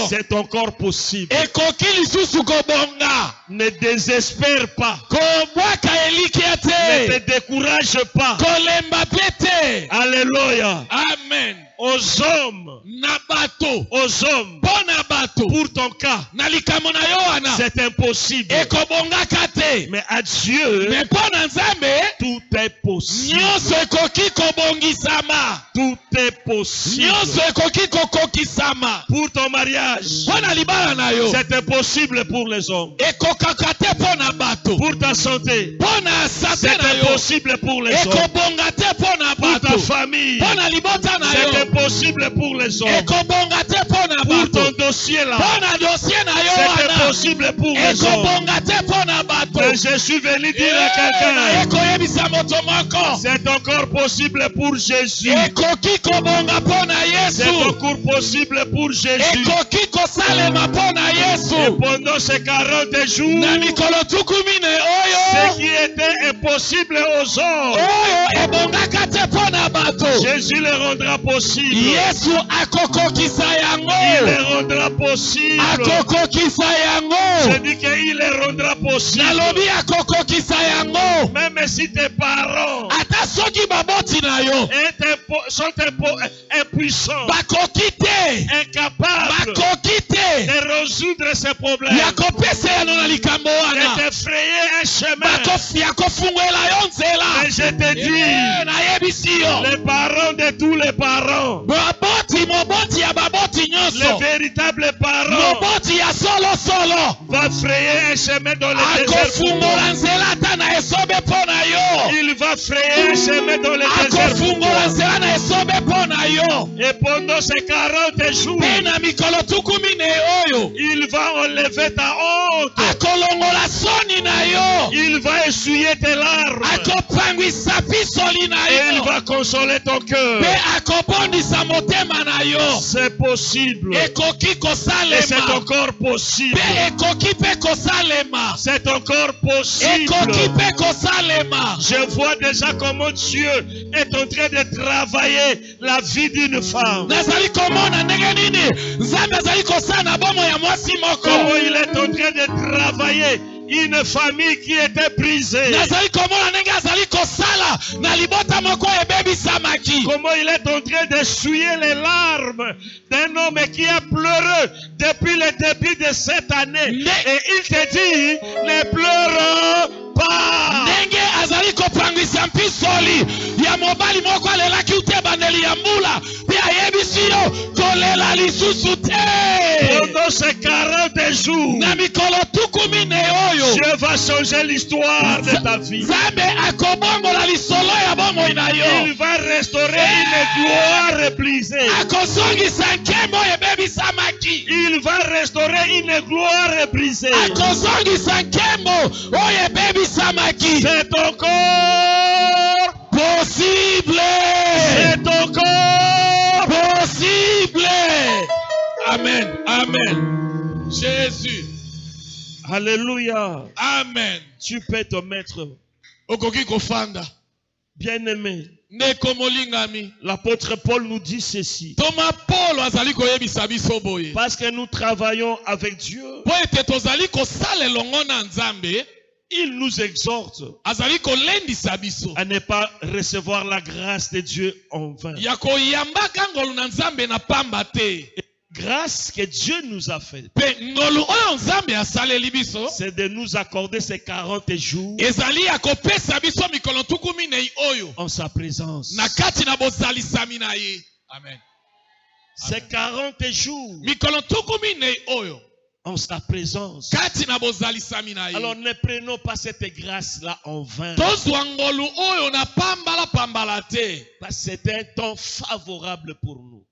C'est encore possible. Ekoki lisusu kobonga. Ne désespère pas. Kobwaka elikia te. Ne te décourage pas. Kolemba pete. Alléluia. Amen. Aux hommes. Nabato. Aux hommes. Bonabato. Pour ton cas. Nalikamo na yoana. C'est impossible. Ekobonga kate. Mais à Dieu. Mais pona nzambe. Tout est possible. Nyonso ekoki kobongisama. Tout est possible. Nyonso ekoki kokokisama. Pour ton mariage. Pona libala na yo. C'est impossible pour les hommes. Ekokaka te pona bato. Pour ta santé. Pona santé na yo. C'est impossible pour les hommes. Ekobonga te pona bato. Pour ta famille. Pona libota na yo. C'est impossible pour les hommes. Ekobonga te pona bato. Pour ton dossier là. Pona dossier na yo. C'est impossible pour les hommes. Ekobonga te pona bato. Mais je suis venu dire à quelqu'un. Ekoyebisa moto moko. C'est encore possible pour Jésus. Ekoki kobonga pona Yesu. C'est encore possible pour Jésus. Ekoki kosalema pona Yesu. Et pendant ces 40 jours, na mikolo tukumine oyo. Ce qui était impossible aux hommes, oyo ebongaka te pona bato. Jésus le rendra possible. Yesu akokokisa yango. Il le rendra possible. Akokokisa yango. Je dis qu'il le rendra possible. Nalobi akokokisa yango. Même si tes parents ata soki baboti na yo sont impuissants, bakoki te, incapables bakoki te de résoudre ces problèmes, ya kopesa yano na likambo wana, de te frayer un chemin, ya kofungola yo nzela. Mais je te dis, nayebisi yo, les parents de tous les parents, moboti ya baboti nyonso, les véritables parents, moboti ya solo va frayer un chemin dans le désert. Akofungola nzela ata na esobe pona yo. Il va frayer un chemin dans le désert. Akofungola nzela na esobe pona yo. Et pendant ces 40 jours, na mikolo tukumine oyo, il va enlever ta honte. Akolongola soni na yo. Il va essuyer tes larmes. Akopangwisa pisoli na yo. Et il va consoler ton cœur. Pe akobondisa motema na yo. C'est possible. Ekoki kosalema. Et c'est encore possible. Pe ekoki pe kosalema. C'est encore possible. Ekoki pe kosalema. Je vois déjà comment Dieu est en train de travailler la vie d'une femme. Nazali komona ndenge nini Nzambe azali kosala bomo ya mwasi moko. Comment il est en train de travailler une famille qui était brisée. Nazali komona ndenge azali kosala na libota moko ebebisamaki. Comment il est en train d'essuyer les larmes d'un homme qui a pleuré depuis le début de cette année. Et il te dit, ne pleure pas. Ndenge azali kopangwisa mpisoli ya mobali moko alelaki ute bandeli ya mbula pe ayebisi yo kolela lisusu te. Pendant ces 40 jours, na mikolo tukumine oyo, Dieu va changer l'histoire de ta vie. Nzambe akobongola lisolo ya bomoi na yo. Il va restaurer une gloire brisée. Akozongisa nkembo ebebisamaki. Il va restaurer une gloire brisée. Akozongisa nkembo oyo ebebisamaki. C'est encore possible. C'est encore possible. Amen. Amen. Jésus. Alléluia. Amen. Tu peux te mettre. Okoki kofanda. Bien-aimé. Neko molingami. L'apôtre Paul nous dit ceci. Thomas Paul azali koyebisa biso boye. Parce que nous travaillons avec Dieu. Po ete tozali kosala elongo na Nzambe. Il nous exhorte azali kolendisa biso à ne pas recevoir la grâce de Dieu en vain. Ya koyambaka ngolu na Nzambe na pamba te. Grâce que Dieu nous a fait, c'est de nous accorder ces 40 jours en sa présence. Amen. Ces 40 jours en sa présence. Alors ne prenons pas cette grâce-là en vain. Parce que c'est un temps favorable pour nous.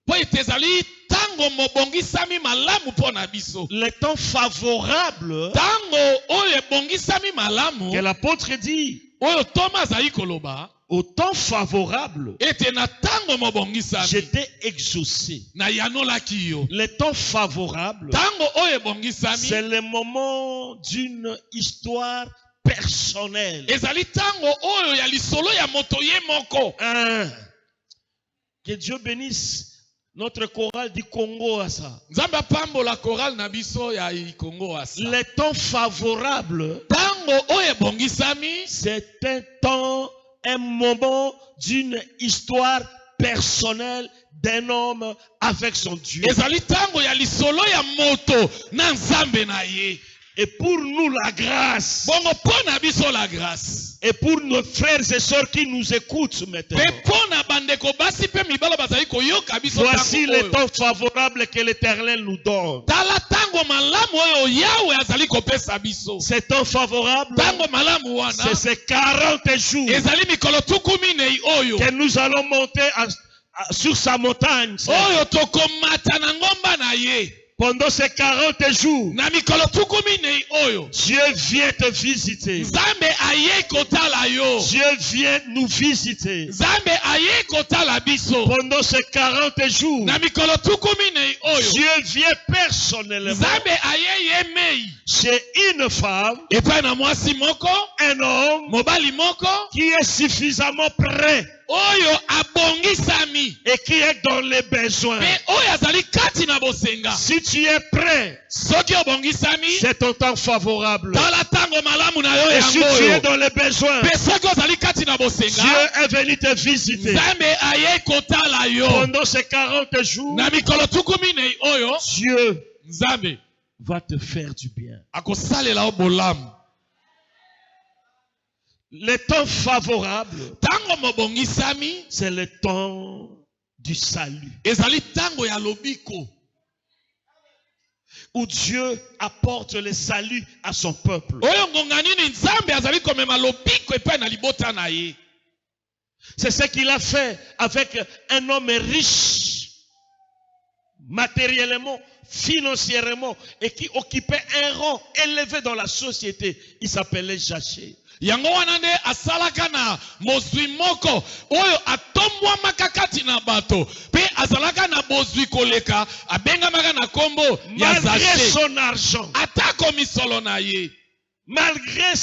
Le temps favorable que l'apôtre dit, au temps favorable, j'étais exaucé. Le temps favorable, c'est le moment d'une histoire personnelle. Que Dieu bénisse Notre chorale du Congo a ça. Nzambe apambola chorale na biso ya Congo asa. Les temps favorables, Tango oyo ebongisami, c'est un temps, un moment d'une histoire personnelle d'un homme avec son Dieu. ezali tango ya lisolo ya moto na Nzambe na ye. Et pour nous la grâce, Bongo pona biso la grâce. et pour nos frères et sœurs qui nous écoutent maintenant, Pe pona bandeko basi pe mibalo bazali koyoka biso voici tango les oyo. temps favorables que l'Éternel nous donne. Tala tango malamu oyo Yawe azali kopesa biso. Ces temps favorables, Tango malamu wana c'est ces 40 jours ezali mikolo tukumi nei oyo. que nous allons monter sur sa montagne. Oyo tokomata na ngomba na ye. Pendant ces 40 jours, Na mikolo tukumi nei oyo. Dieu vient te visiter. Nzambe aye kotala yo. Dieu vient nous visiter. Nzambe aye kotala biso. Pendant ces 40 jours, Na mikolo tukumi nei oyo. Dieu vient personnellement Nzambe aye ye mei. chez une femme, Epai na mwasi moko, un homme mobali moko, qui est suffisamment prêt oyo abongisami. et qui est dans les besoins. Pe oyo azali kati na bosenga. Si tu es prêt, Soki obongisami, c'est ton temps favorable. tala tango malamu na yo Et si yango tu es oyo. dans les besoins, Pe soki ozali kati na Dieu bosenga, est venu te visiter. Nzambe aye kotala yo. Pendant ces 40 jours, Na mikolo tukumi nei oyo, Dieu Nzambe va te faire du bien. akosalela yo bolamu. Les temps favorables, Tango mobongisami, c'est le temps du salut, ezali tango ya lobiko. où Dieu apporte le salut à son peuple. Oyo ngonga nini Nzambe azali komema lobiko epai na libota na ye. C'est ce qu'il a fait avec un homme riche, matériellement, financièrement, et qui occupait un rang élevé dans la société. Il s'appelait Jachée. Yango wana nde asalaka na mozwi moko oyo atombwamaka kati na bato pe azalaka na bozwi koleka abengamaka na kombo ya Malgré Zaché. son argent, Atako misolo na ye, malgré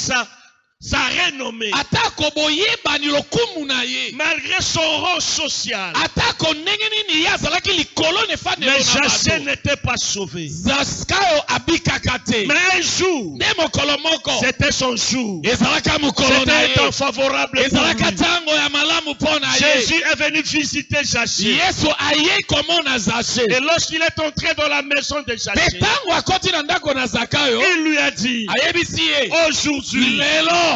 sa renommée, atako boyebani lokumu na ye, malgré son rang social, atako ndenge nini ye azalaki likolo nefandelo mais na Jachée bato, n'était pas sauvé. zaskayo abikaka te. Mais un jour, Nde mokolo moko c'était son jour. ezalaka mokolo C'était na un temps ye, favorable pour ezalaka lui. tango ya malamu mpo na ye. Jésus est venu visiter Jachée. Yesu aye komona Zaché. Et lorsqu'il est entré dans la maison de Pe Jachée, tango akoti na ndako na Zakayo, il lui a dit, ayebisi ye, aujourd'hui, lelo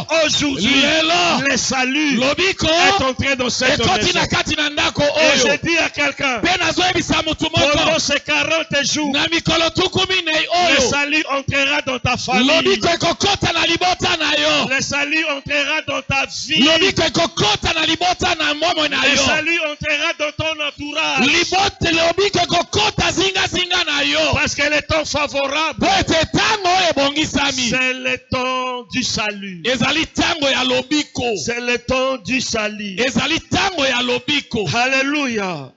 le salut lobiko est entré dans cette ekoti maison. na kati na ndako Et oyo. je dis à quelqu'un, Pe nazoyebisa mutu pendant moko, ces 40 jours, na mikolo tukumi nei le oyo, salut entrera dans ta famille. lobiko ekokota na libota na yo, Le salut entrera dans ta vie. lobiko ekokota na libota na momo na Le yo, salut entrera dans ton entourage. lobiko ekokota zingazinga na yo. Parce que le temps favorable, Po ete tango oyo ebongisami, c'est le temps du salut. ezali tango ya lobiko, C'est le temps du salut. ezali tango ya lobiko. Alléluia.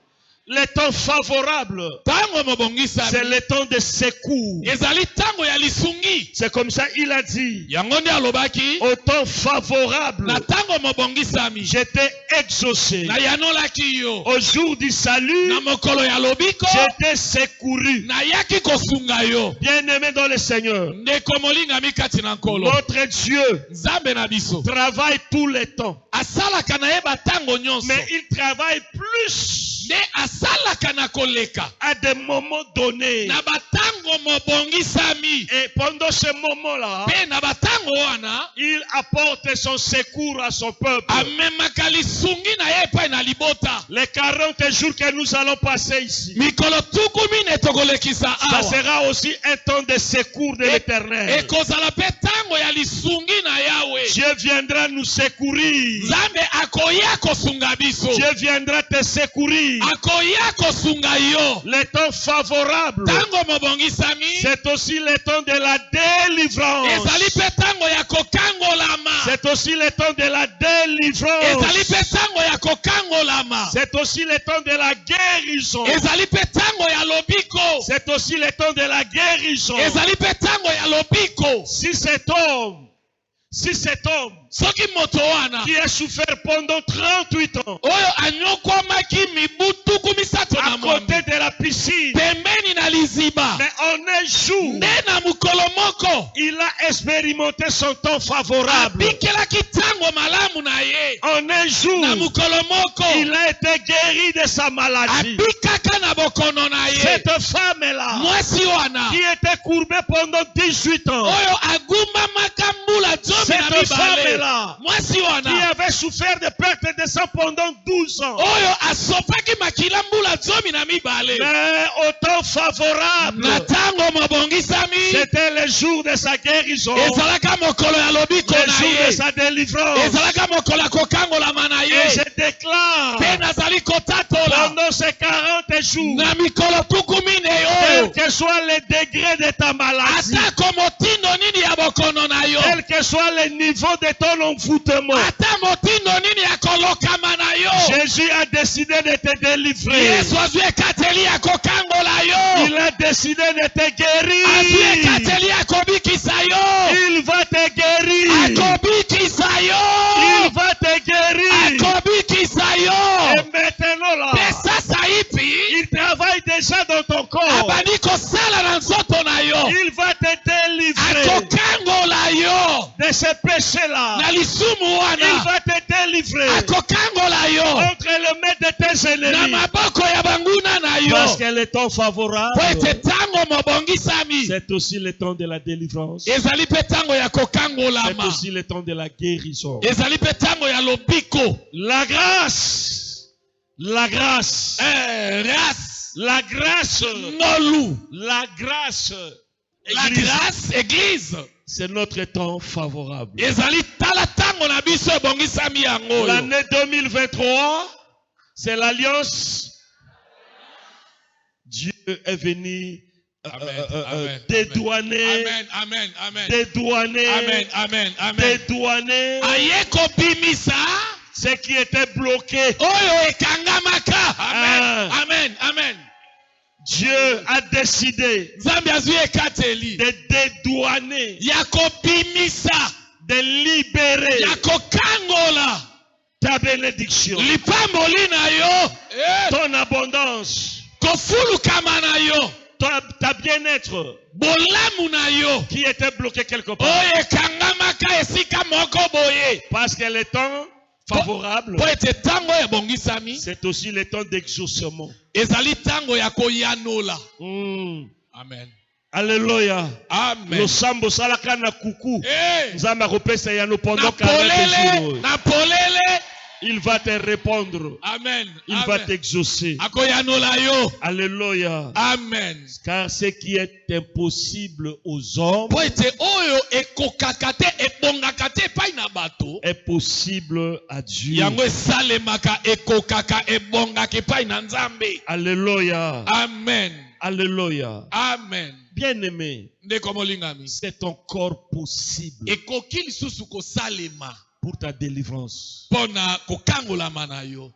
Le temps favorable, Tango c'est mobongisami, le temps de secours. ezali tango ya lisungi. C'est comme ça il a dit. Yango nde alobaki, Au temps favorable, na tango mobongisami, j'étais exaucé. na yanolaki yo, Au jour du salut, na mokolo ya lobiko, j'étais secouru. nayaki kosunga yo. Bien-aimé dans le Seigneur, Ndeko molingami kati na nkolo, notre Dieu Nzambe na biso travaille tout le temps. asalaka na ye batango nyonso, Mais il travaille plus nde asalaka na koleka à des moments donnés. na batango mobongisami. Et pendant ce moment-là, Pe na batango wana il apporte son secours à son peuple. amemaka lisungi na ye epai na libota. Les 40 jours que nous allons passer ici, Mikolo tukumi ne tokolekisa ça awa, sera aussi un temps de secours de l'Éternel. ekozala pe tango ya lisungi na Yawe. Dieu viendra nous secourir. Nzambe akoya kosunga biso, Dieu viendra te secourir. akoya kosunga yo. Le temps favorable, Tango mobongisami, c'est aussi le temps de la délivrance. ezali pe tango ya kokangolama, C'est aussi le temps de la ezali délivrance. pe tango ya kokangolama, C'est aussi le temps de la guérison. ezali pe tango ya lobiko, C'est aussi le temps de la guérison. ezali pe tango ya lobiko. Si cet homme Si cet homme soki moto wana qui a souffert pendant 38 ans oyo anyokwamaki mibutuku misato à na côté mwambe de la piscine, pembeni na liziba mais en un jour, nde na mokolo moko il a expérimenté son temps favorable. abikelaki ntango malamu na ye En un jour, na mokolo moko il a été guéri de sa maladie. abikaka na bokono na ye Cette femme-là, mwasi wana qui était courbée pendant 18 ans, oyo agumbamaka mbula zomi na cette mibale femme-là, mwasi qui wana avait souffert de perte de sang pendant 12 ans, oyo asopaki makila mbula zomi na mibale mais au temps favorable, na ntango mobongisami c'était le jour de sa guérison, ezalaka mokolo ya lobiko le na jour de ye sa délivrance. ezalaka mokolo ya kokangolama na Et ye je déclare, mpe nazali kotatola pendant ces 40 jours, na mikolo tuku mine quel oyo que soit le degré de ta maladie, atako motindo nini ya bokono na yo quel que soit le niveau de ton envoûtement, ata motindo nini ya kolokama na yo Jésus a décidé de te délivrer. yesu azwi ekateli ya kokangola yo Il a décidé de te azwi guérir. ekateli ya kobikisa yo Il va te guérir. akobikisa Il yo va te guérir. akobikisa Et yo maintenant là, mpe sasa ipi il travaille déjà dans ton corps. abandi kosala na nzoto na yo Il va te délivrer akokangola yo de ce péché-là. na lisumu Il wana va te délivrer akokangola yo entre les mains de tes na ennemis. maboko ya banguna na Parce yo que le temps favorable, po ete ntango mobongisami c'est aussi le temps de la délivrance. ezali mpe ntango ya C'est kokangolama aussi le temps de la guérison. ezali mpe ntango ya lobiko La grâce, la grâce, race la grâce, nolu la grâce, la Église, grâce église c'est notre temps favorable. ezali tala ntango na biso ebongisami yango oyo L'année 2023, c'est l'alliance. Dieu est venu dédouaner, amen amen amen dédouaner, amen amen amen dédouaner aye kobimisa ce qui était bloqué. oyo ekangamaka amen Ah. amen amen Dieu a décidé nzambe azwi ekateli de dédouaner, ya kobimisa de libérer ya kokangola ta bénédiction, lipamboli na yo ton abondance, kofulukama na yo ta bien-être bolamu na yo qui était bloqué quelque part. oyo ekangamaka esika moko boye Parce que le temps favorable, po ete ntango ebongisami c'est aussi le temps d'exaucement. ezali ntango ya koyanola amen Alléluia. amen Losambo salaka na kuku. Eh, Nzamba kopesa yano na pendant 40 polele jours. na polele Il va te répondre. amen Il va amen t'exaucer. akoyanola yo Alléluia. amen Car ce qui est impossible aux hommes po ete oyo ekokaka te ebongaka te epai na bato est possible à Dieu. yango esalemaka ekokaka ebongaka epai na nzambe Alléluia. amen Alléluia. amen Bien-aimé, ndeko molingami c'est encore possible ekoki lisusu kosalema pour ta délivrance. mpo na kokangolama na yo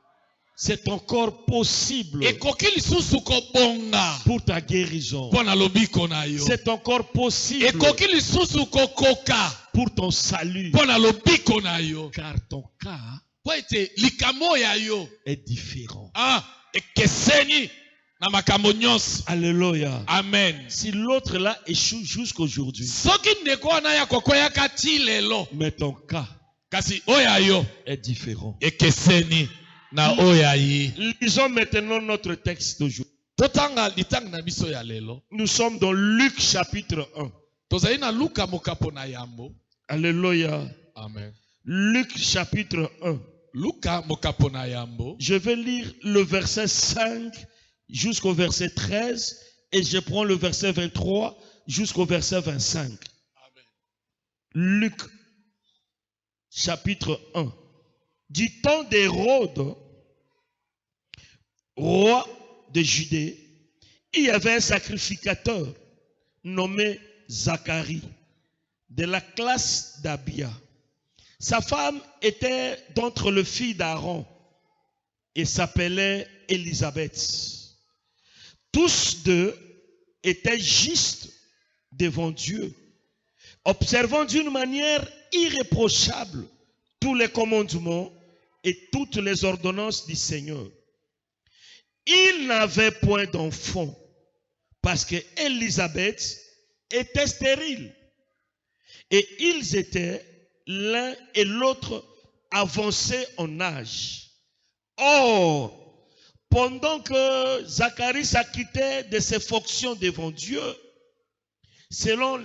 C'est encore possible ekoki lisusu kobonga pour ta guérison. mpo na lobiko na yo C'est encore possible ekoki lisusu kokoka pour ton salut. mpo na lobiko na yo Car ton cas po ete likambo ya yo est différent. ekeseni na makambo nyonso Alléluia. amen Si l'autre là échoue jusqu'aujourd'hui, soki ndeko wana ya kokweyaka ti lelo mais ton cas kasi oyo ya yo est différent. ekeseni na oyo ya ye Lisons maintenant notre texte d'aujourd'hui. totanga litanga na biso ya lelo Nous sommes dans Luc chapitre 1. tozali na luka mokapo na yambo Alléluia. amen Luc chapitre 1. luka mokapo na yambo Je vais lire le verset 5 jusqu'au verset 13 et je prends le verset 23 jusqu'au verset 25. amen Luc chapitre 1. Du temps d'Hérode, roi de Judée, il y avait un sacrificateur nommé Zacharie, de la classe d'Abia. Sa femme était d'entre les filles d'Aaron et s'appelait Élisabeth. Tous deux étaient justes devant Dieu, observant d'une manière irréprochable tous les commandements et toutes les ordonnances du Seigneur. Il n'avait point d'enfant parce que Élisabeth était stérile. Et ils étaient l'un et l'autre avancés en âge. Or, pendant que Zacharie s'acquittait de ses fonctions devant Dieu, selon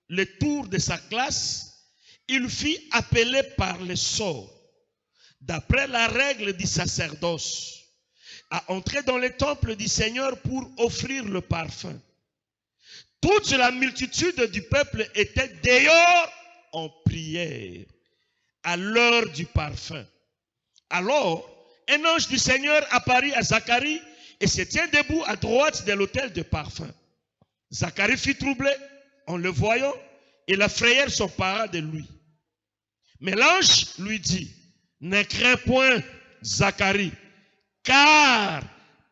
le tour de sa classe, il fut appelé par le sort, d'après la règle du sacerdoce, à entrer dans le temple du Seigneur pour offrir le parfum. Toute la multitude du peuple était dehors en prière à l'heure du parfum. Alors, un ange du Seigneur apparut à Zacharie et se tient debout à droite de l'autel de parfum. Zacharie fut troublé en le voyant et la frayeur s'empara de lui. Mais l'ange lui dit, ne crains point, Zacharie, car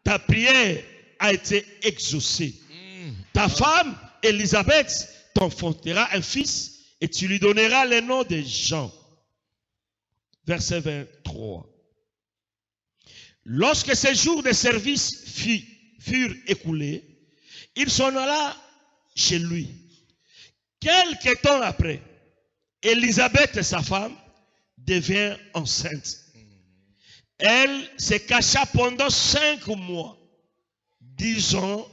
ta prière a été exaucée. Ta femme, Élisabeth, t'enfantera un fils et tu lui donneras le nom de Jean. Verset 23. Lorsque ces jours de service furent écoulés, il s'en alla chez lui. Quelque temps après, Élisabeth, sa femme, devient enceinte. Elle se cacha pendant 5 mois, disant,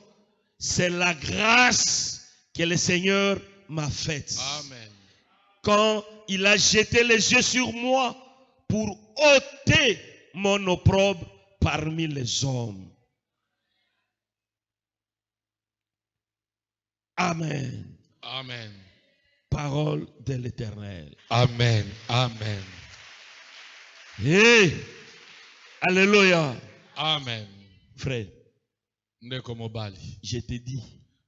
c'est la grâce que le Seigneur m'a faite. Amen. Quand il a jeté les yeux sur moi pour ôter mon opprobre parmi les hommes. Amen. Amen. Parole de l'Éternel. Amen. Amen. Hey, alléluia. Amen. Frère, Ndeko mobali. je te dis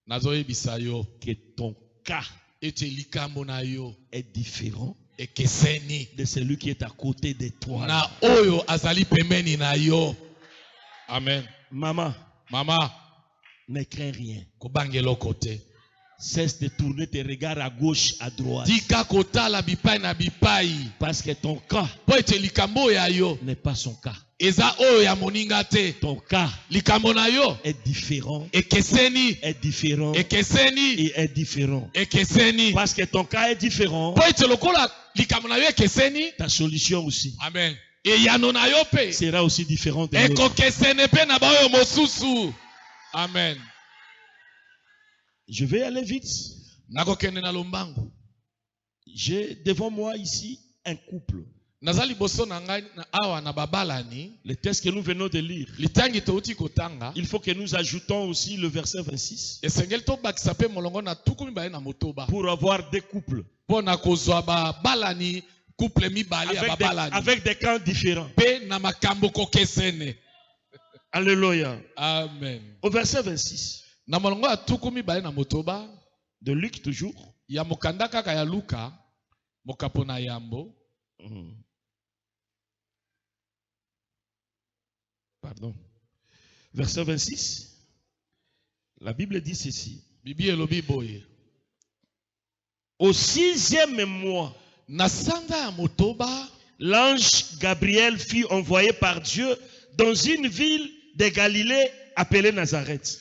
Nazoyebisa yo que ton cas ete likambo na yo est différent ekeseni de celui qui est à côté de toi. na oyo azali pembeni na yo. Amen. Maman, Mama, ne crains rien. kobangela kote. Cesse de tourner tes regards à gauche, à droite. Tika kotala bipai na bipai. Parce que ton cas Po ete likambo ya yo n'est pas son cas. eza oyo ya moninga te. Ton cas Likambo na yo est différent. ekeseni Est différent. ekeseni Et est différent. ekeseni. Parce que ton cas est différent. Po ete lokola likambo na yo ekeseni. Ta solution aussi Amen. Eyano na yo pe sera aussi différente. de l'autre. ekokesene pe na baoyo mosusu. Amen. Je vais aller vite. Nakokende na lombango. J'ai devant moi ici un couple. Nazali boso na ngai na awa na babalani. Le texte que nous venons de lire. Litangi touti kotanga. Il faut que nous ajoutons aussi le verset 26 Esengeli to bakisa pe molongo na tukumi baye na motoba. pour avoir des couples Pona kozwa babalani couple mibale ya babalani. avec des camps différents. Pe na makambo kokesene. Alléluia. Amen. Au verset 26 Na molongo ya tukumi baye na motoba. de Luc toujours. Ya mokanda kaka ya Luka. Mokapo na yambo. Pardon. Verset 26. La Bible dit ceci. Bibi elobi boye. Au 6e mois, Na sanga ya motoba. l'ange Gabriel fut envoyé par Dieu dans une ville de Galilée appelée Nazareth.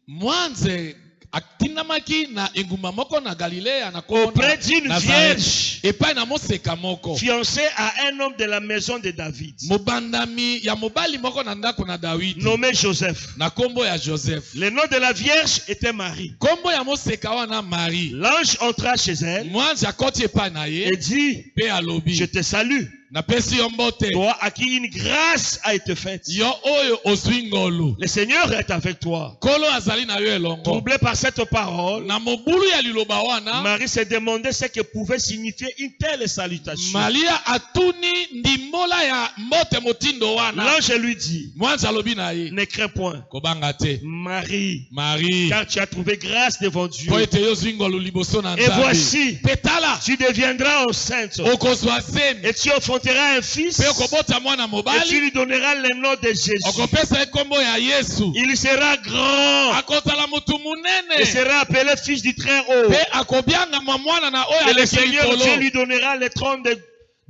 Mwanze atinamaki na engumba moko na Galilea na Auprès d'une vierge epai na moseka moko. fiancée à un homme de la maison de David, Mobandami ya mobali moko na ndako na Dawidi. nommé Joseph. Na kombo ya Joseph. Le nom de la vierge était Marie. Kombo ya moseka wana Marie. L'ange entra chez elle Mwanze akoti epai na ye et dit, pe alobi. je te salue, Napesi yo mbote. toi à qui une grâce a été faite. Yo oyo ozwi ngolu. Le Seigneur est avec toi. Kolo azali na yo elongo. Troublé par cette parole, Na mobulu ya liloba wana. Marie se demandait ce que pouvait signifier une telle salutation. Maria atuni ndimola ya mbote motindo wana. L'ange lui dit, Mwanze alobi na ye. ne crains point, Kobanga te. Marie, Marie. car tu as trouvé grâce devant Dieu. Po ete yo zingolo liboso na Et Nzambe. voici, Petala. tu deviendras enceinte Okozwa zemi. et tu enfanteras enfanteras un fils Pe okobota mwana et tu mobali. lui donneras le nom de Jésus. Okopesa ye kombo ya Yesu. Il sera grand Akozala mutu et munene. sera appelé fils du Très-Haut. Pe akobiangama mwana na oyo Et le aleki Seigneur Dieu likolo. lui donnera le trône de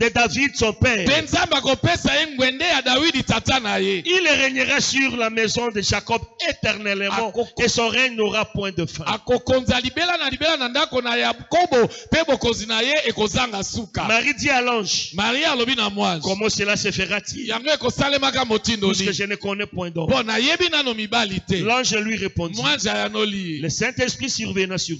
David, son père. Pe Nzambe akopesa ye ngwende ya Dawidi tata na ye. Il régnera sur la maison de Jacob éternellement et son règne n'aura point de fin. Akokonza libela na ndako na Yakobo pe bokonzi na ye ekozanga suka. Marie dit à l'ange, Maria alobi na mwasi. comment cela se fera-t-il? Yango ekosalemaka motindo Puisque ni. je ne connais point d'homme. Bon nayebi nano mibali te. L'ange lui répondit, Mwasi ayanoli. le Saint-Esprit viendra sur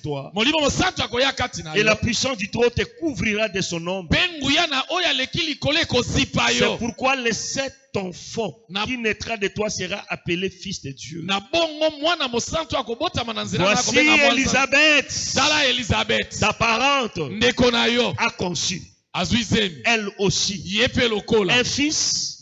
toi Molimo mosantu akoya kati na et la yo. puissance du trône te couvrira de son ombre. Penguya na oyo aleki likolo ekozipa C'est yo. pourquoi le cet enfant qui naîtra de toi sera appelé fils de Dieu. Na bongo mwana mosantu akobotama na nzela na Voici akobenga mwana. Élisabeth, Tala Elizabeth. ta parente, Ndeko na yo. a conçu, Azwi zemi. elle aussi, Ye pe lokola. un fils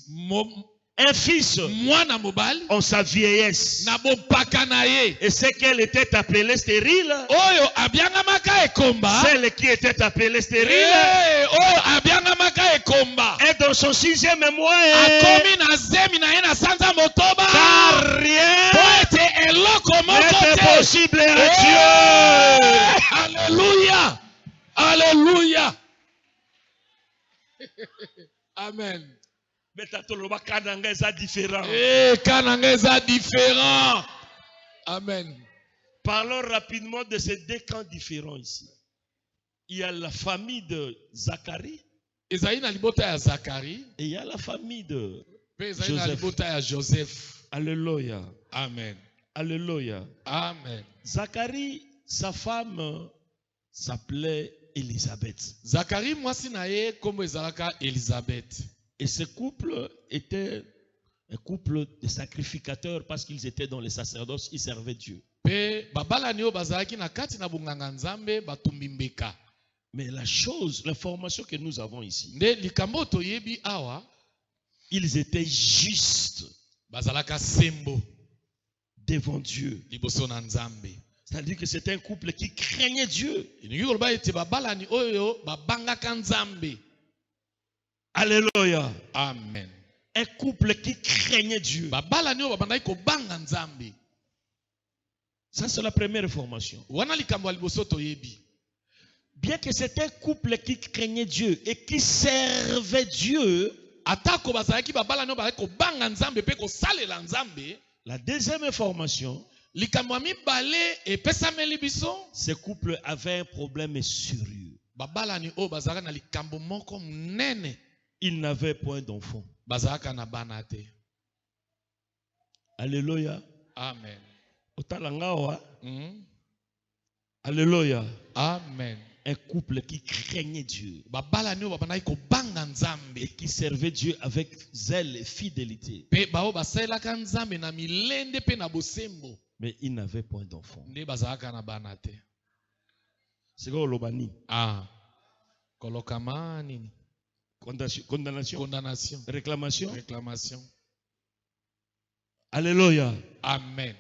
Mwana mobali. en sa vieillesse. Na bopaka na ye. Et c'est qu'elle était appelée stérile. Oyo abiangamaka ekomba. Celle qui était appelée stérile Oyo abiangamaka ekomba. est dans son 6e mois. Akomi na zemi na ye na sanza motoba. Car rien Po ete eloko moko n'est te. possible à Dieu. Alléluia. Alléluia. Amen. Mais tatoloba kananga eza différent. Kananga eza différent. Amen. Parlons rapidement de ces deux camps différents ici. Il y a la famille de Zacharie Ezaïe na libota ya Zacharie. et il y a la famille de Pe ezaïe na Joseph. libota ya Joseph. Alléluia. Amen. Alléluia. Amen. Zacharie, sa femme s'appelait Élisabeth. Zacharie mwasi na ye kombo ezalaka Elizabeth. Et ce couple était un couple de sacrificateurs parce qu'ils étaient dans les sacerdoces, ils servaient Dieu. Pe babalani oyo bazalaki na kati na bonganga nzambe batumbi mbeka. Mais la chose, l'information que nous avons ici, Nde likambo toyebi awa ils étaient justes bazalaka sembo devant Dieu. liboso na nzambe. C'est-à-dire que c'était un couple qui craignait Dieu. Elingi koloba ete babalani oyo babangaka nzambe. Alléluia. Amen. Un couple qui craignait Dieu. Babalani oyo babandaki kobanga nzambe. Ça, c'est la première information. Wana likambo ya liboso toyebi. Bien que c'était un couple qui craignait Dieu et qui servait Dieu, Atako bazalaki babalani oyo bazalaki kobanga nzambe pe kosalela nzambe. la deuxième information, Likambo ya mibale epesameli biso. ce couple avait un problème sérieux. Babalani oyo bazalaka na likambo moko munene. Il n'avait point d'enfant. Bazalaka na bana te. Alléluia. Amen. Otalangawa. Alléluia. Amen. Un couple qui craignait Dieu Babalani oyo babandaki kobanga nzambe. et qui servait Dieu avec zèle et fidélité. Pe bao basalelaka nzambe na milende pe na bosembo. Mais il n'avait point d'enfant. Nde bazalaka na bana te. C'est quoi Olobani? Kolokama nini? Condamnation. Condamnation. Réclamation. Réclamation. Alléluia. Amen.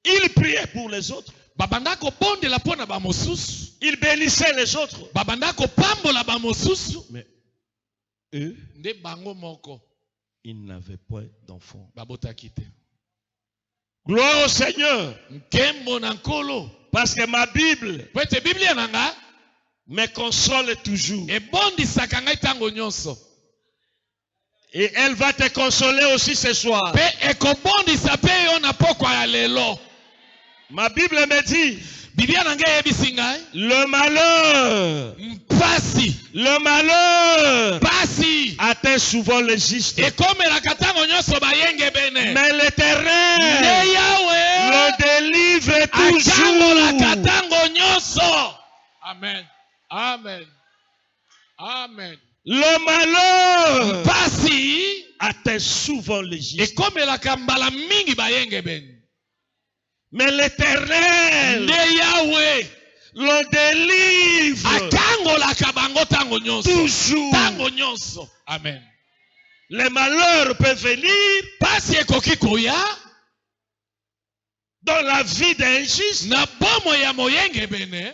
Il priait pour les autres. Babanda kobondela pona ba mosusu. Il bénissait les autres. Babanda kopambola ba mosusu. Mais eux, Nde bango moko ils n'avaient point d'enfant. babotaki te. Gloire au Seigneur. Nkembo na nkolo. Parce que ma Bible Po ete Biblia nanga me console toujours. ebondisaka ngai ntango nyonso. Et elle va te consoler aussi ce soir. Pe ekobondisa pe yo na pokwa ya lelo. Ma Bible me dit, Biblia nanga eyebisi ngai le malheur pasi atteint souvent le juste. ekomelaka ntango nyonso bayenge bene. Mais l'Éternel Nde Yawe le délivre akangolaka toujours. ntango nyonso. Amen. Amen. Amen. Le malheur Pasi atteint souvent le juste. ekomelaka mbala mingi bayenge bene. Mais l'Éternel Nde Yawe le délivre akangolaka bango ntango nyonso. toujours. Ntango nyonso. Amen. Les malheurs peuvent venir Pasi ekoki koya dans la vie d'un juste, na bomo ya moyenge bene.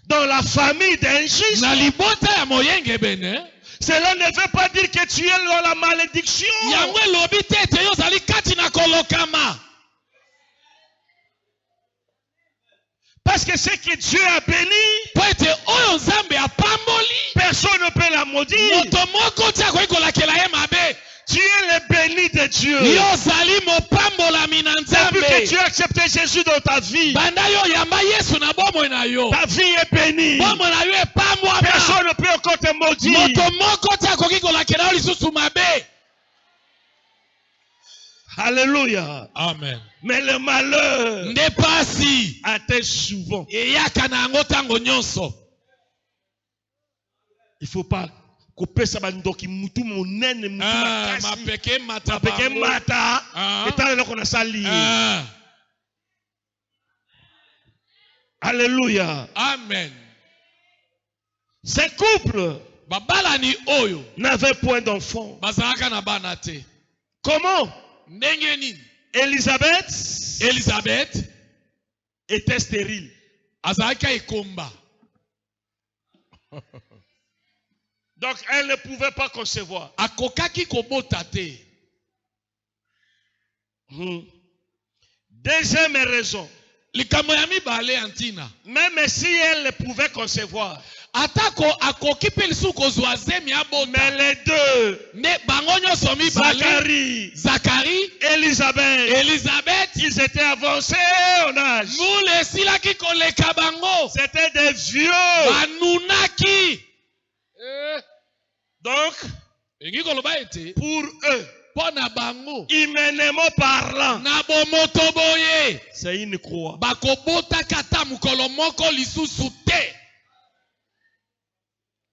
dans la famille d'un juste, na libota ya moyenge bene cela ne veut pas dire que tu es dans la malédiction. yango elobi te ete yo ozali kati na kolokama. Parce que ce que Dieu a béni, Po ete oyo nzambe apamboli personne ne peut la maudire. moto moko te akoki kolakela ye mabe. Tu es le béni de Dieu. Yo ozali mopambolami na Depuis que nzambe tu as accepté Jésus dans ta vie, banda yo yamba yesu na bomoi na yo ta vie est bénie. bomoi na yo epambwama. Personne ne peut encore te maudire. moto moko te akoki kolakela yo lisusu mabe. Alléluia. Amen. Mais le malheur nde pasi atteint souvent. eyaka na yango ntango nyonso. Il ne faut pas couper ça bandoki mutu monene mutu makasi. mapeke mata Mapeke bango. mata. Ah. Etale loko na sali. Ah. Alléluia. Amen. Ces couples babalani oyo n'avaient point d'enfants. bazalaka na bana te. Comment? Ndenge nini Élisabeth était stérile. azalaka ekomba. Donc elle ne pouvait pas concevoir. akokaki kobota te. Deuxième raison. likambo ya mibale ya ntina Même si elle pouvait concevoir, atako akoki mpe lisusu kozwa zemi abota. mais les deux, ne bango nyonso mibale Zacharie, Élisabeth ils étaient avancés en âge. mbula esilaki koleka bango C'était des vieux. banunaki. Donc, engi koloba ete pour eux, mpo na bango humainement parlant, na bomoto boye c'est une croix. bakobotaka ata mokolo moko lisusu te.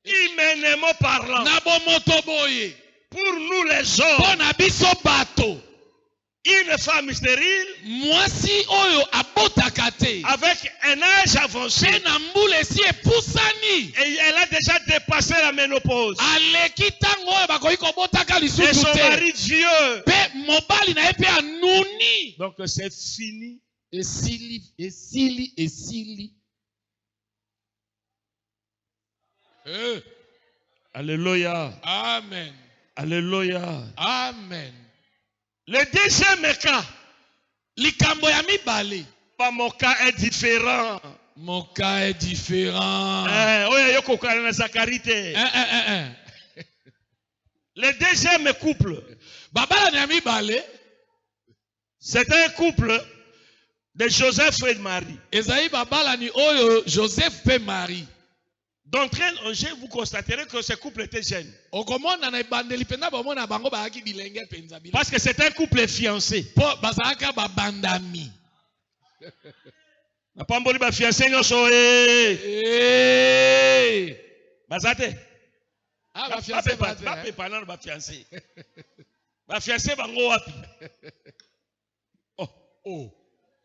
Humainement parlant, na bomoto boye pour nous les mpo hommes, na biso bato une femme stérile mwasi oyo abotaka te avec un âge avancé, mpe na mbula esi epusani et elle a déjà dépassé la ménopause. aleki ntango oyo bakoki kobotaka Et lisusu son te mari vieux. mpe mobali na ye mpe anuni. Donc c'est fini. esili. Alléluia. Amen. Alléluia. Amen. Le deuxième cas, likambo ya mibale pas mon cas est différent. mon cas est différent. Oya yoko kana na Zacharie te. Le deuxième couple, babalani ya mibale c'est un couple de Joseph et de Marie. ezali babalani oyo Joseph mpe Marie. D'entraîne en jeu, vous constaterez que ce couple était jeune. okomona na ebandeli mpenza bomona bango bayaki bilenge mpenza bilenge. Parce que c'est un couple fiancé. mpo bazalaka babandami. Na pamboli ba fiancé nyonso bazate. bafiance Ba nano ba fiancé. Ba fiancé bango wapi? Oh.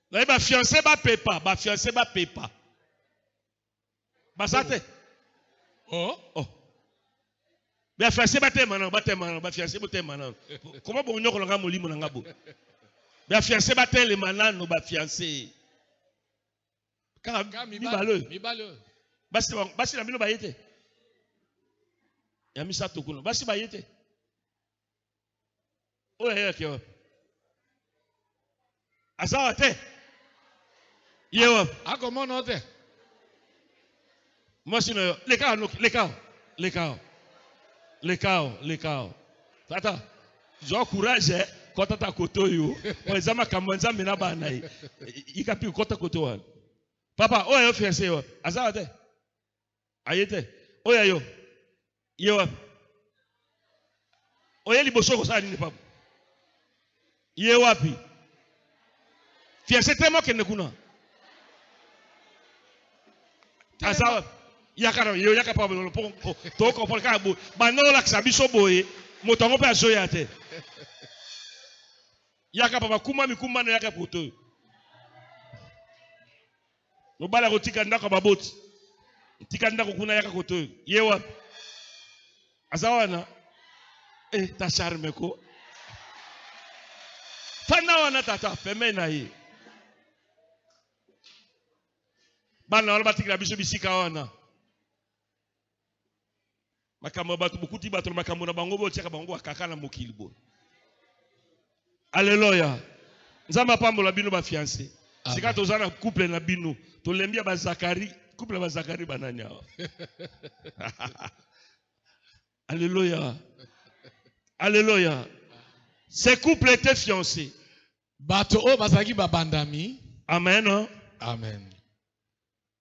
Na ba fiancé ba pepa, ba fiancé ba pepa. Bazate. Oh. Ba fiancé ba temana, ba fiancé ba temana. Comment bon nyoko nga molimo na ngabo? Ba fiancé ba tele manano ba fiancé. Car mibale. Basi na bino bayete. Ya misa tokuno. Basi bayete. Oya kiwa. Asawa te. Yewa. akomona te. Moi sinon les cas. Tata, j'ai courage quand tata koto yo. On exama kamonza mena bana yi. Ikapi kota koto wan. Papa, oya yo fiancé yo. Asawa te. Ayete. Oya yo. Yewa. Oya liboso ko sa ni papa. Yewa pi. Fiancé tellement que ne kuna. Asawa. Yaka pa to ko pon ka bo banola la sabiso boye motongo pa zoya te yaka papa kuma mikuma na yaka poto no bala ko tika ndako baboti tika ndako kuna yaka koto yewa azawana ta charme ko fana wana tata peme na ye Bana wala batikila biso bisika wana. Makambo batu bukuti batu makambo na bango bo tiaka bango akaka na mokili bo. Alléluia. Nzamba pambola bino ba fiancé. Sika tozana couple na bino, to lembia ba Zakari, couple ba Zakari bananya. Alléluia. Alléluia. Ces couples étaient fiancés. Bato o bazaki babandami. Amen. Hein? Amen.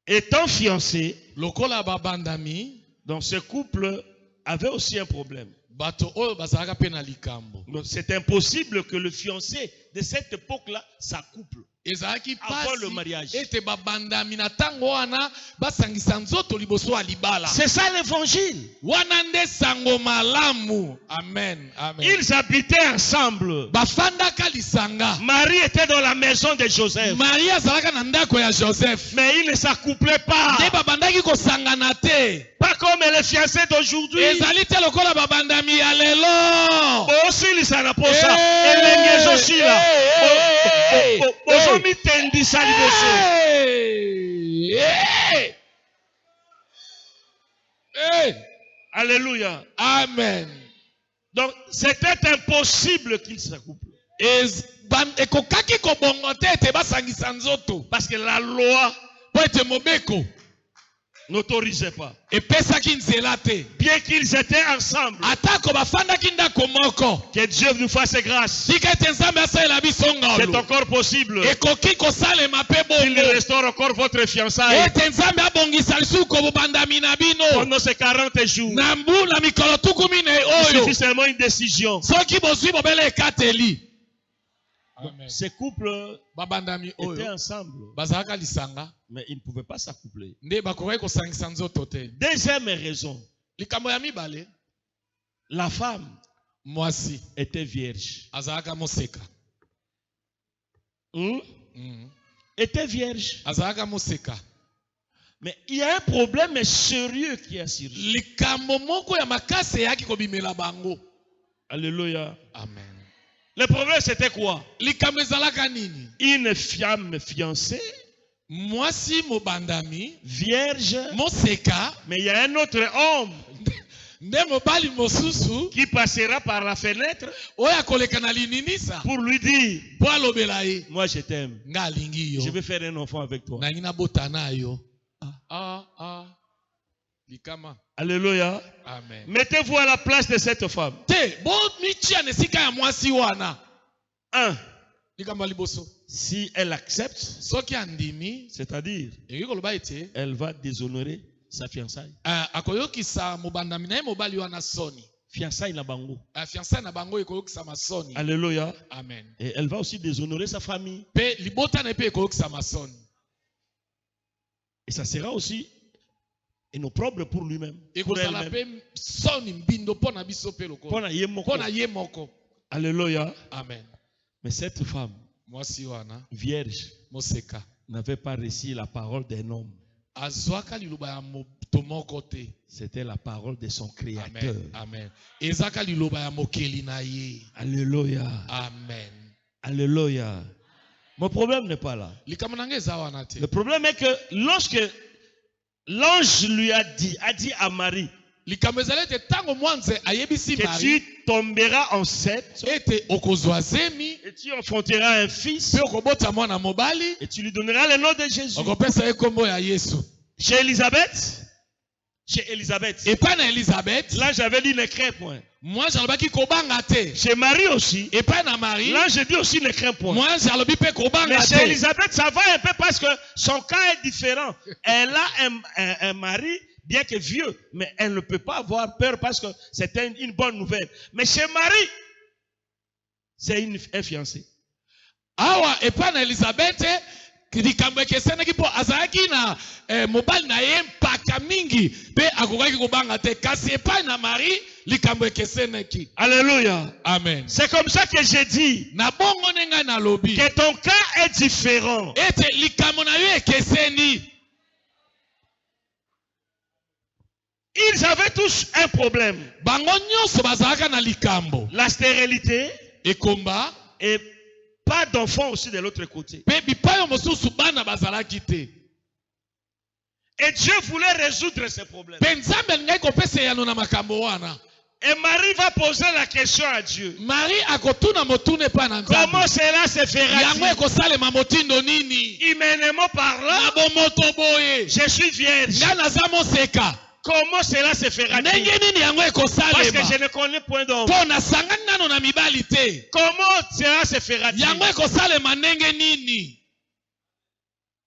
Étant fiancés, Lokola babandami, donc ce couple avait aussi un problème. bato o bazalaka pe na likambo. Donc c'est impossible que le fiancé de cette époque-là s'accouple Ezalaki avant le pasi mariage. ete babandami na tango wana basangisa nzoto liboso ya libala. C'est ça l'évangile. Wana nde sango malamu. Amen. Amen. Ils habitaient ensemble. Bafandaka lisanga. Marie était dans la maison de Joseph. Maria azalaka na ndako ya Joseph. Mais ils ne s'accouplaient pas. Nde babandaki kosangana te. Pas comme les fiancés d'aujourd'hui. Ezali te lokola babandami ya lelo. Aussi, ils s'en apposent. Et les aussi là. Alléluia. Amen. Donc, c'était impossible qu'ils s'accouplent. Ekokaki kobongo te ete basangisa nzoto. Parce que la loi Po ete mobeko n'autorisait pas. epesaki nzela te. Bien qu'ils étaient ensemble. Atako bafandaki ndako moko. Que Dieu nous fasse grâce. Tika ete nzambe asalela biso C'est ngolu. encore possible. Ekoki kosalema pe Il bongo. restaure encore votre fiançailles Ete nzambe abongisa lisuko bobandami na bino. pendant ces 40 jours. Na mbu na mikolo tukumi ne Il oyo. suffit seulement une décision. Soki bozwi bobele ekateli. Amen. Ces couples Babandami étaient oyo ensemble, bazalaka lisanga mais ils ne pouvaient pas s'accoupler. nde bakokaki kosangisa nzoto te. Deuxième raison, Likambo ya mibale, la femme mwasi était vierge. azalaka moseka. Était vierge. Azalaka moseka. Mais il y a un problème sérieux qui a surgi. Likambo moko ya makasi eyaki kobimela bango. Alléluia. Amen. Le problème c'était quoi? Likambo ezalaka nini? Une femme fiancée, Mwasi mobandami, vierge, moseka, mais il y a un autre homme nde mobali mosusu qui passera par la fenêtre oyo akoleka na lininisa pour lui dire, po alobela ye moi je t'aime, nga alingi yo je vais faire un enfant avec toi. nangi nabotana yo. Likama. Alléluia. Amen. Mettez-vous à la place de cette femme. Te bo michia nesika ya mwasi wana. 1. Likambo liboso. Si elle accepte, Soki andimi, c'est-à-dire eki koloba ete elle va déshonorer sa fiançaille. akoyokisa mobandami na ye mobali wana soni. Fiançaille na bango. Fiançailles na bango ekoyokisa masoni. Alléluia. Amen. Et elle va aussi déshonorer sa famille. Pe libota na pe ekoyokisa masoni. Et ça sera aussi un opprobre pour lui-même. Pour Ekozala elle-même. pe soni mbindo pona biso pe lokolo. Pona ye moko. Pona ye moko. Alléluia. Amen. Mais cette femme, Mwasi wana vierge, moseka n'avait pas reçu la parole d'un homme. azwaka liloba ya moto moko te. C'était la parole de son Créateur. Amen. Amen. Ezaka liloba ya mokeli na ye. Alléluia. Amen. Alléluia. Mon problème n'est pas là. Likambo na ngai eza wana te. Le problème est que lorsque l'ange lui a dit à Marie Likambo ezali ete tango mwanze ayebisi que Marie tu tomberas enceinte ete okozwa zemi et tu enfanteras un fils pe okobota mwana mobali et tu lui donneras le nom de Jésus. okopesa ye kombo ya Yesu. Chez Élisabeth, Epai na Elisabeth, l'ange avait dit ne crains point. mwanze alobaki kobanga te. Chez Marie aussi, Epai na Marie, l'ange dit aussi ne crains point. mwanze alobi pe kobanga Mais chez te. Élisabeth, ça va un peu parce que son cas est différent. Elle a un mari, bien que vieux, mais elle ne peut pas avoir peur parce que c'était une bonne nouvelle. Mais chez Marie, c'est un fiancé. Awa epai na Elisabeth, likambo ekesenaki po azalaki na mobali na ye mpaka mingi pe akokaki kobanga te. Kasi epai na Marie, likambo ekesenaki. Alléluia. Amen. C'est comme ça que j'ai dit Na bongo nenga na lobi. que ton cas est différent. Ete likambo na yo ekeseni. Ils avaient tous un problème. Bango nyonso bazalaka na likambo. La stérilité Ekomba et pas d'enfants aussi de l'autre côté. pe bipayo mosusu bana bazalaki te. Et Dieu voulait résoudre ces problèmes. Pe Nzambe alingai kopesa eyano na makambo wana. Et Marie va poser la question à Dieu. Marie akotuna motune pa na Nzambe. Comment cela se fera-t-il? Yango ekosalema motindo nini? Humainement parlant, Na bomoto boye. je suis vierge. Nga naza moseka. Comment cela se fera-t-il? Ndenge nini yango Parce que ekosalema? je ne connais point d'homme. Po nasangani nano na mibali te. Comment cela se fera-t-il? Yango ekosalema ndenge nini?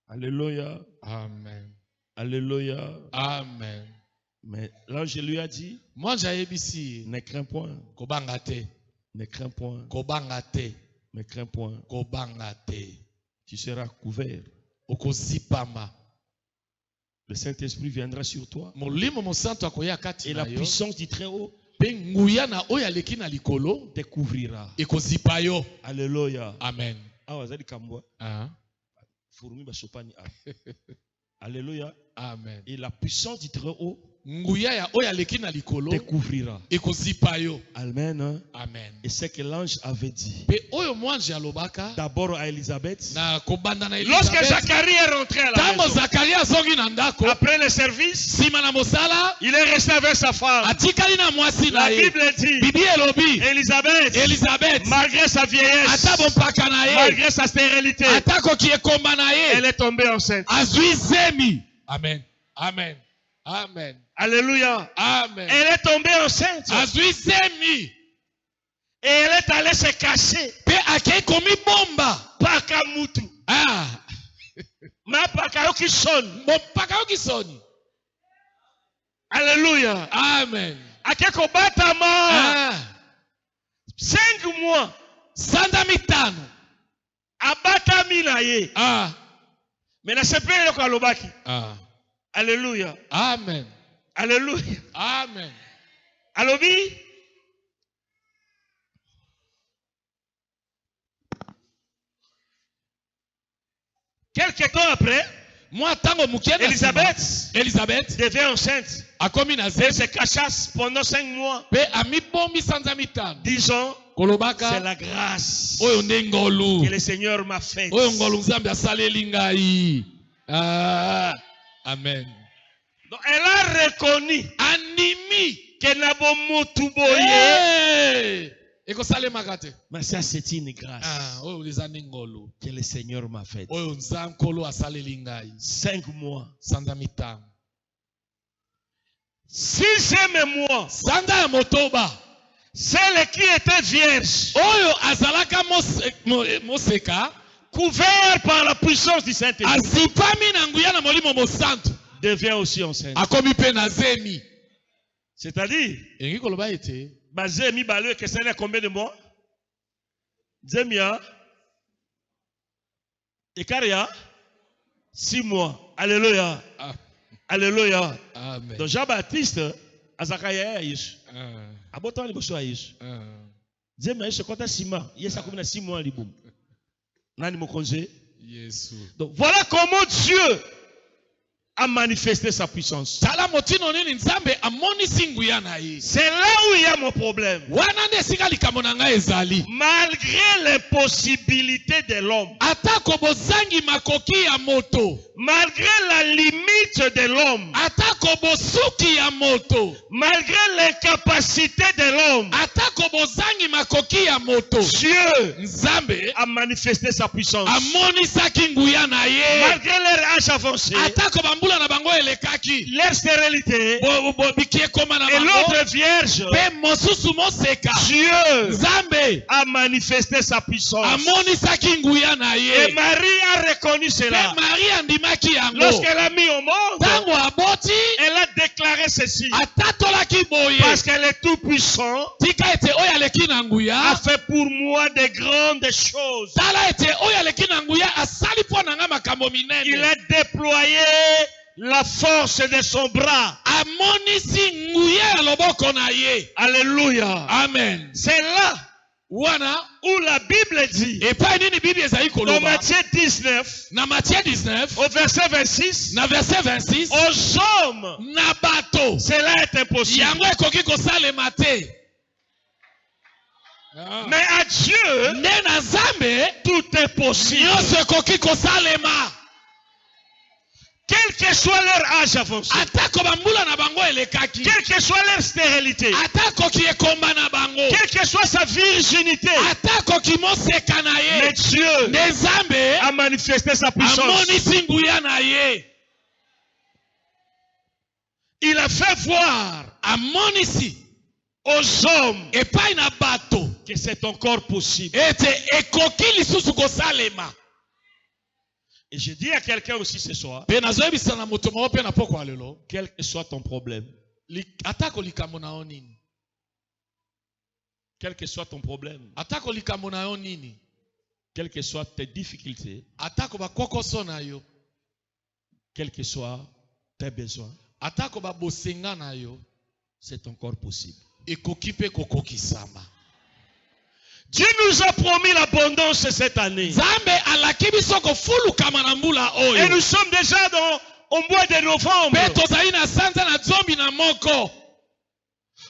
Alléluia. Amen. Alléluia. Amen. Mais l'ange lui a dit, Moi j'ayebisi ne crains point, kobanga te. ne crains point, Kobanga te. ne crains point. Kobanga te. Tu seras couvert. Okozipama. Le Saint-Esprit viendra sur toi. Molimo mosanto akoya kati Et na la yo. puissance du Très-Haut Pe nguya na oyo aleki na likolo te couvrira. ekozipa yo. Alléluia. Amen. Ah, wazali kambwa. Ah. Furumi basopani. Alléluia. Amen. Et la puissance du Très-Haut Nguya ya oyo aleki na likolo te couvrira. ekozipa yo. Amen. Amen. Et c'est que l'ange avait dit. Pe oyo mwanji alobaka D'abord à Élisabeth. na kobanda na Lorsque Elisabeth. Zacharie est rentré à la Tango maison, Zakaria azongi na ndako. après le service, Sima na mosala. il est resté avec sa femme. Atikali na mwasi na La ye. Bible dit, Bibi elobi. Elisabeth. malgré sa vieillesse, Ata bompaka na ye. malgré sa stérilité, Ata koki ekomba na elle ye. est tombée enceinte. Azwi zemi. Amen. Amen. Amen. Alléluia. Amen. Elle est tombée enceinte. Azwi zemi. Et elle est allée se cacher. Pe akei komi bomba. Paka mutu. Ah. Ma paka yo qui sonne. Bompaka yo kisoni. Alléluia. Amen. Akeko batama. Ah. 5 mois. Sanda mitano. Abatami na ye. Ah. Mais na sepele yo kalobaki. Ah. Alléluia. Amen. Alléluia. Amen. Alobi. Quelque temps après, Moi tango mukienda Elisabeth devient enceinte. akomi na Elle zemi se cacha pendant 5 mois. pe amibombi sanza mitano. Disons, c'est Kolobaka la grâce oyo nde ngolu. que le Seigneur m'a faite. Oyo ngolu Nzambe asaleli ngai. Ah. Amen. Donc, elle a reconnu Animi. que Nabo Motuboye. Hey! Ekosalemaka te. Mais ça, c'est une grâce Ah, oyo eza nde ngolu. que le Seigneur m'a faite. Oyo Nzambe nkolo asaleli ngai. 5 mois. Sanza mitano. 6e mois, Sanza ya motoba. celle qui était vierge, Oyo azalaka moseka. couverte par la puissance du Saint-Esprit, Azipami na nguya na molimo mosantu. devient aussi enceinte. Akomi pe na zemi. C'est-à-dire, Engi koloba ete. Zemi Balou, que ça a combien de mois? Zemia. Ekaria. 6 mois. Alléluia. Ah. Alléluia. Amen. Donc Jean-Baptiste, Azakaya Yesu. Ah. Aboto ali boso Yesu. Ah. Zemia Yesu kota sima. Yesa combien de 6 mois libum. Nani mo congé. Yesu. Donc voilà comment Dieu a manifesté sa puissance. Tala motino nini Nzambe amoni singuya na ye. C'est là où il y a mon problème. Wana nde esika likambo na ngai ezali. Malgré l'impossibilité de l'homme, Atako bozangi makoki ya moto. malgré la limite de l'homme, Atako bosuki ya moto. malgré l'incapacité de l'homme, Atako bozangi makoki ya moto. Dieu Nzambe a manifesté sa puissance. amonisaki nguya na ye. Malgré leur âge avancé, Atako bambula na bango elekaki. leur stérilité Biki ekoma na et bango. l'autre vierge, Pe mosusu moseka. Dieu Nzambe a manifesté sa puissance. amonisaki nguya na Et ye. Marie a reconnu Pe cela. Marie andimaki yango. Lorsqu'elle a mis au monde, Tango aboti. elle a déclaré ceci. Atatolaki boye. Parce qu'elle est tout puissant, Tika ete oyo aleki na a nguya. fait pour moi de grandes choses. Tala ete oyo aleki na nguya asali mpo na nga makambo Il minene. a déployé la force de son bras. Amonisi nguya ya loboko na ye. Alléluia. Amen. C'est là Wana où la Bible dit, epai nini Bible ezali dans koloba. Matthieu 19, Na Matthieu 19 au verset 26, na verset 26 aux hommes, na bato cela est impossible. yango ekoki kosalema te. Mais à Dieu, Nde na Nzambe tout est possible. nyonso ekoki kosalema. Quel que soit leur âge avancé, atako bambula na bango elekaki, quelle que soit leur stérilité, atako ki ekomba na bango, quelle que soit sa virginité, atako ki moseka na ye, mais Dieu Nzambe a manifesté sa puissance. amonisi nguya na ye. Il a fait voir Amonisi aux hommes epai na bato que c'est encore possible. ete ekoki lisusu kosalema. Et je dis à quelqu'un aussi ce soir, Pe nazoyebisa na moto moko pe na pokwa lelo, quel que soit ton problème, atako likambo na yo nini, quel que soit ton problème, atako likambo na yo nini, quelles que soient tes difficultés, atako bakokoso na yo, quels que soient tes besoins, atako babosenga na yo, c'est encore possible. ekoki pe kokokisama. Dieu nous a promis l'abondance cette année. Nzambe alaki biso kofulukama na mbula Et oyo. nous sommes déjà au mois de novembre. Pe tozali na sanza na zombi na moko.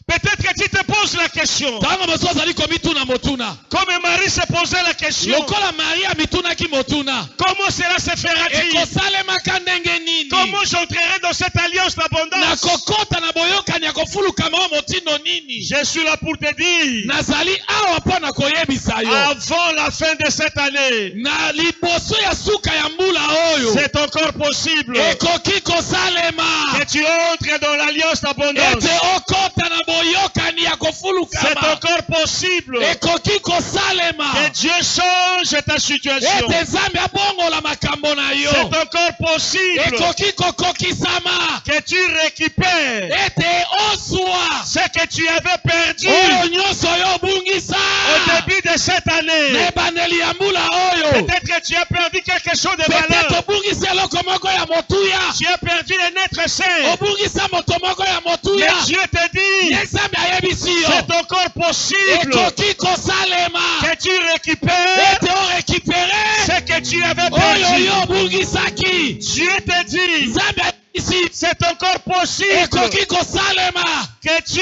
Peut-être que tu te poses la question, Tango moso azali komituna motuna. comme Marie se posait la question, Lokola Maria mitunaki motuna. comment cela se fera-t-il? Ekosalemaka ndenge nini? Comment j'entrerai dans cette alliance d'abondance? Nakokota na boyokani ya kofulukama wa motindo nini? Je suis là pour te dire, Nazali awa mpo na koyebisa yo. avant la fin de cette année, Na liboso ya suka ya mbula oyo. c'est encore possible Ekoki kosalema. que tu entres dans l'alliance d'abondance. Ete okota na boyokani ya C'est kofulukama. encore possible Ekoki kosalema. que Dieu change ta situation. Ete Nzambe abongola makambo na yo. C'est encore possible Ekoki kokokisama. que tu récupères Ete ozwa. ce que tu avais perdu Oyo nyonso yo bungisa. au début de cette année. Na ebandeli ya mbula oyo. Peut-être que tu as perdu quelque chose de Peut-être valeur. obungisi eloko moko ya motuya. Tu as perdu les naîtres saints. Obungisa moto moko ya Mais motuya. Dieu te dit, Nzambe ayebisi yo. c'est encore possible Ekoki kosalema. que tu récupères Ete orekipere. ce que tu avais Oyo perdu. yo obungisaki. Dieu te dit, Nzambe ayebisi. c'est encore possible Ekoki kosalema. que tu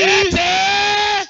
Ete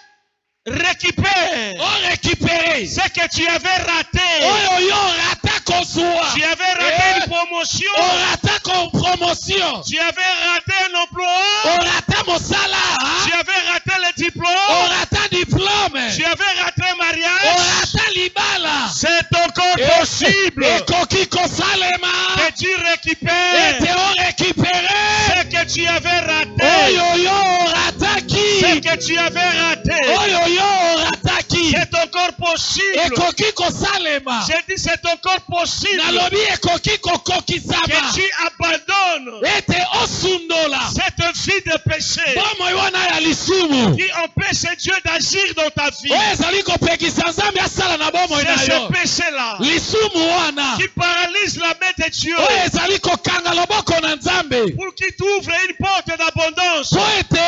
récupères orekipere. ce que tu avais raté. Oyo yo rata kozwa. Tu avais raté une promotion. Orata ko promotion. Tu avais raté un emploi. Orata mosala. Tu avais raté le diplôme. Orata diplôme. Tu avais raté un mariage. Orata libala. C'est encore possible Ekoki kosalema. que tu récupères Ete orekipere. ce que tu avais raté. Oyo yo orataki. Ce que tu avais raté. Oyo yo orataki. C'est encore possible. Ekoki kosalema. J'ai dit c'est encore possible Nalobi ekoki kokokisama. que tu abandonnes Ete osundola. cette vie de péché Bomoi wana ya lisumu. qui empêche Dieu d'agir dans ta vie. Oyo ezali kopekisa Nzambe asala na bomoi na C'est yo. ce péché-là Lisumu wana. qui paralyse la main de Dieu Oyo ezali kokanga loboko na Nzambe. pour qu'il t'ouvre une porte d'abondance. Po ete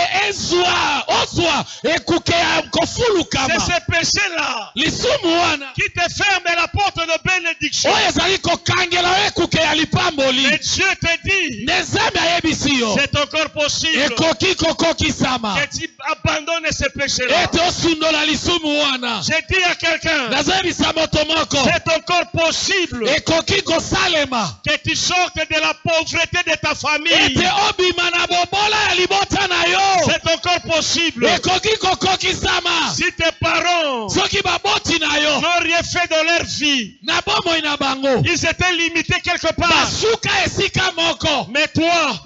ozwa ekuke ya C'est kofulukama. ce péché-là Lisumu wana. qui te ferme la porte de bénédiction. Oyo ezali kokangela yo ekuke ya lipamboli. Mais Dieu te dit, Ne Nzambe ayebisi yo. c'est encore possible Ekoki kokokisama. que tu abandonnes ce péché-là. Ete osundola lisumu wana. J'ai dit à quelqu'un, Nazoyebisa moto moko. c'est encore possible Ekoki kosalema. que tu sortes de la pauvreté de ta famille. Ete obima na bobola ya libota na yo. C'est encore possible. Ekoki kokokisama. Si tes parents Soki baboti na yo. n'ont rien fait dans leur vie, Na bomoi na bango. ils étaient limités quelque part. Basuka esika moko. Mais toi,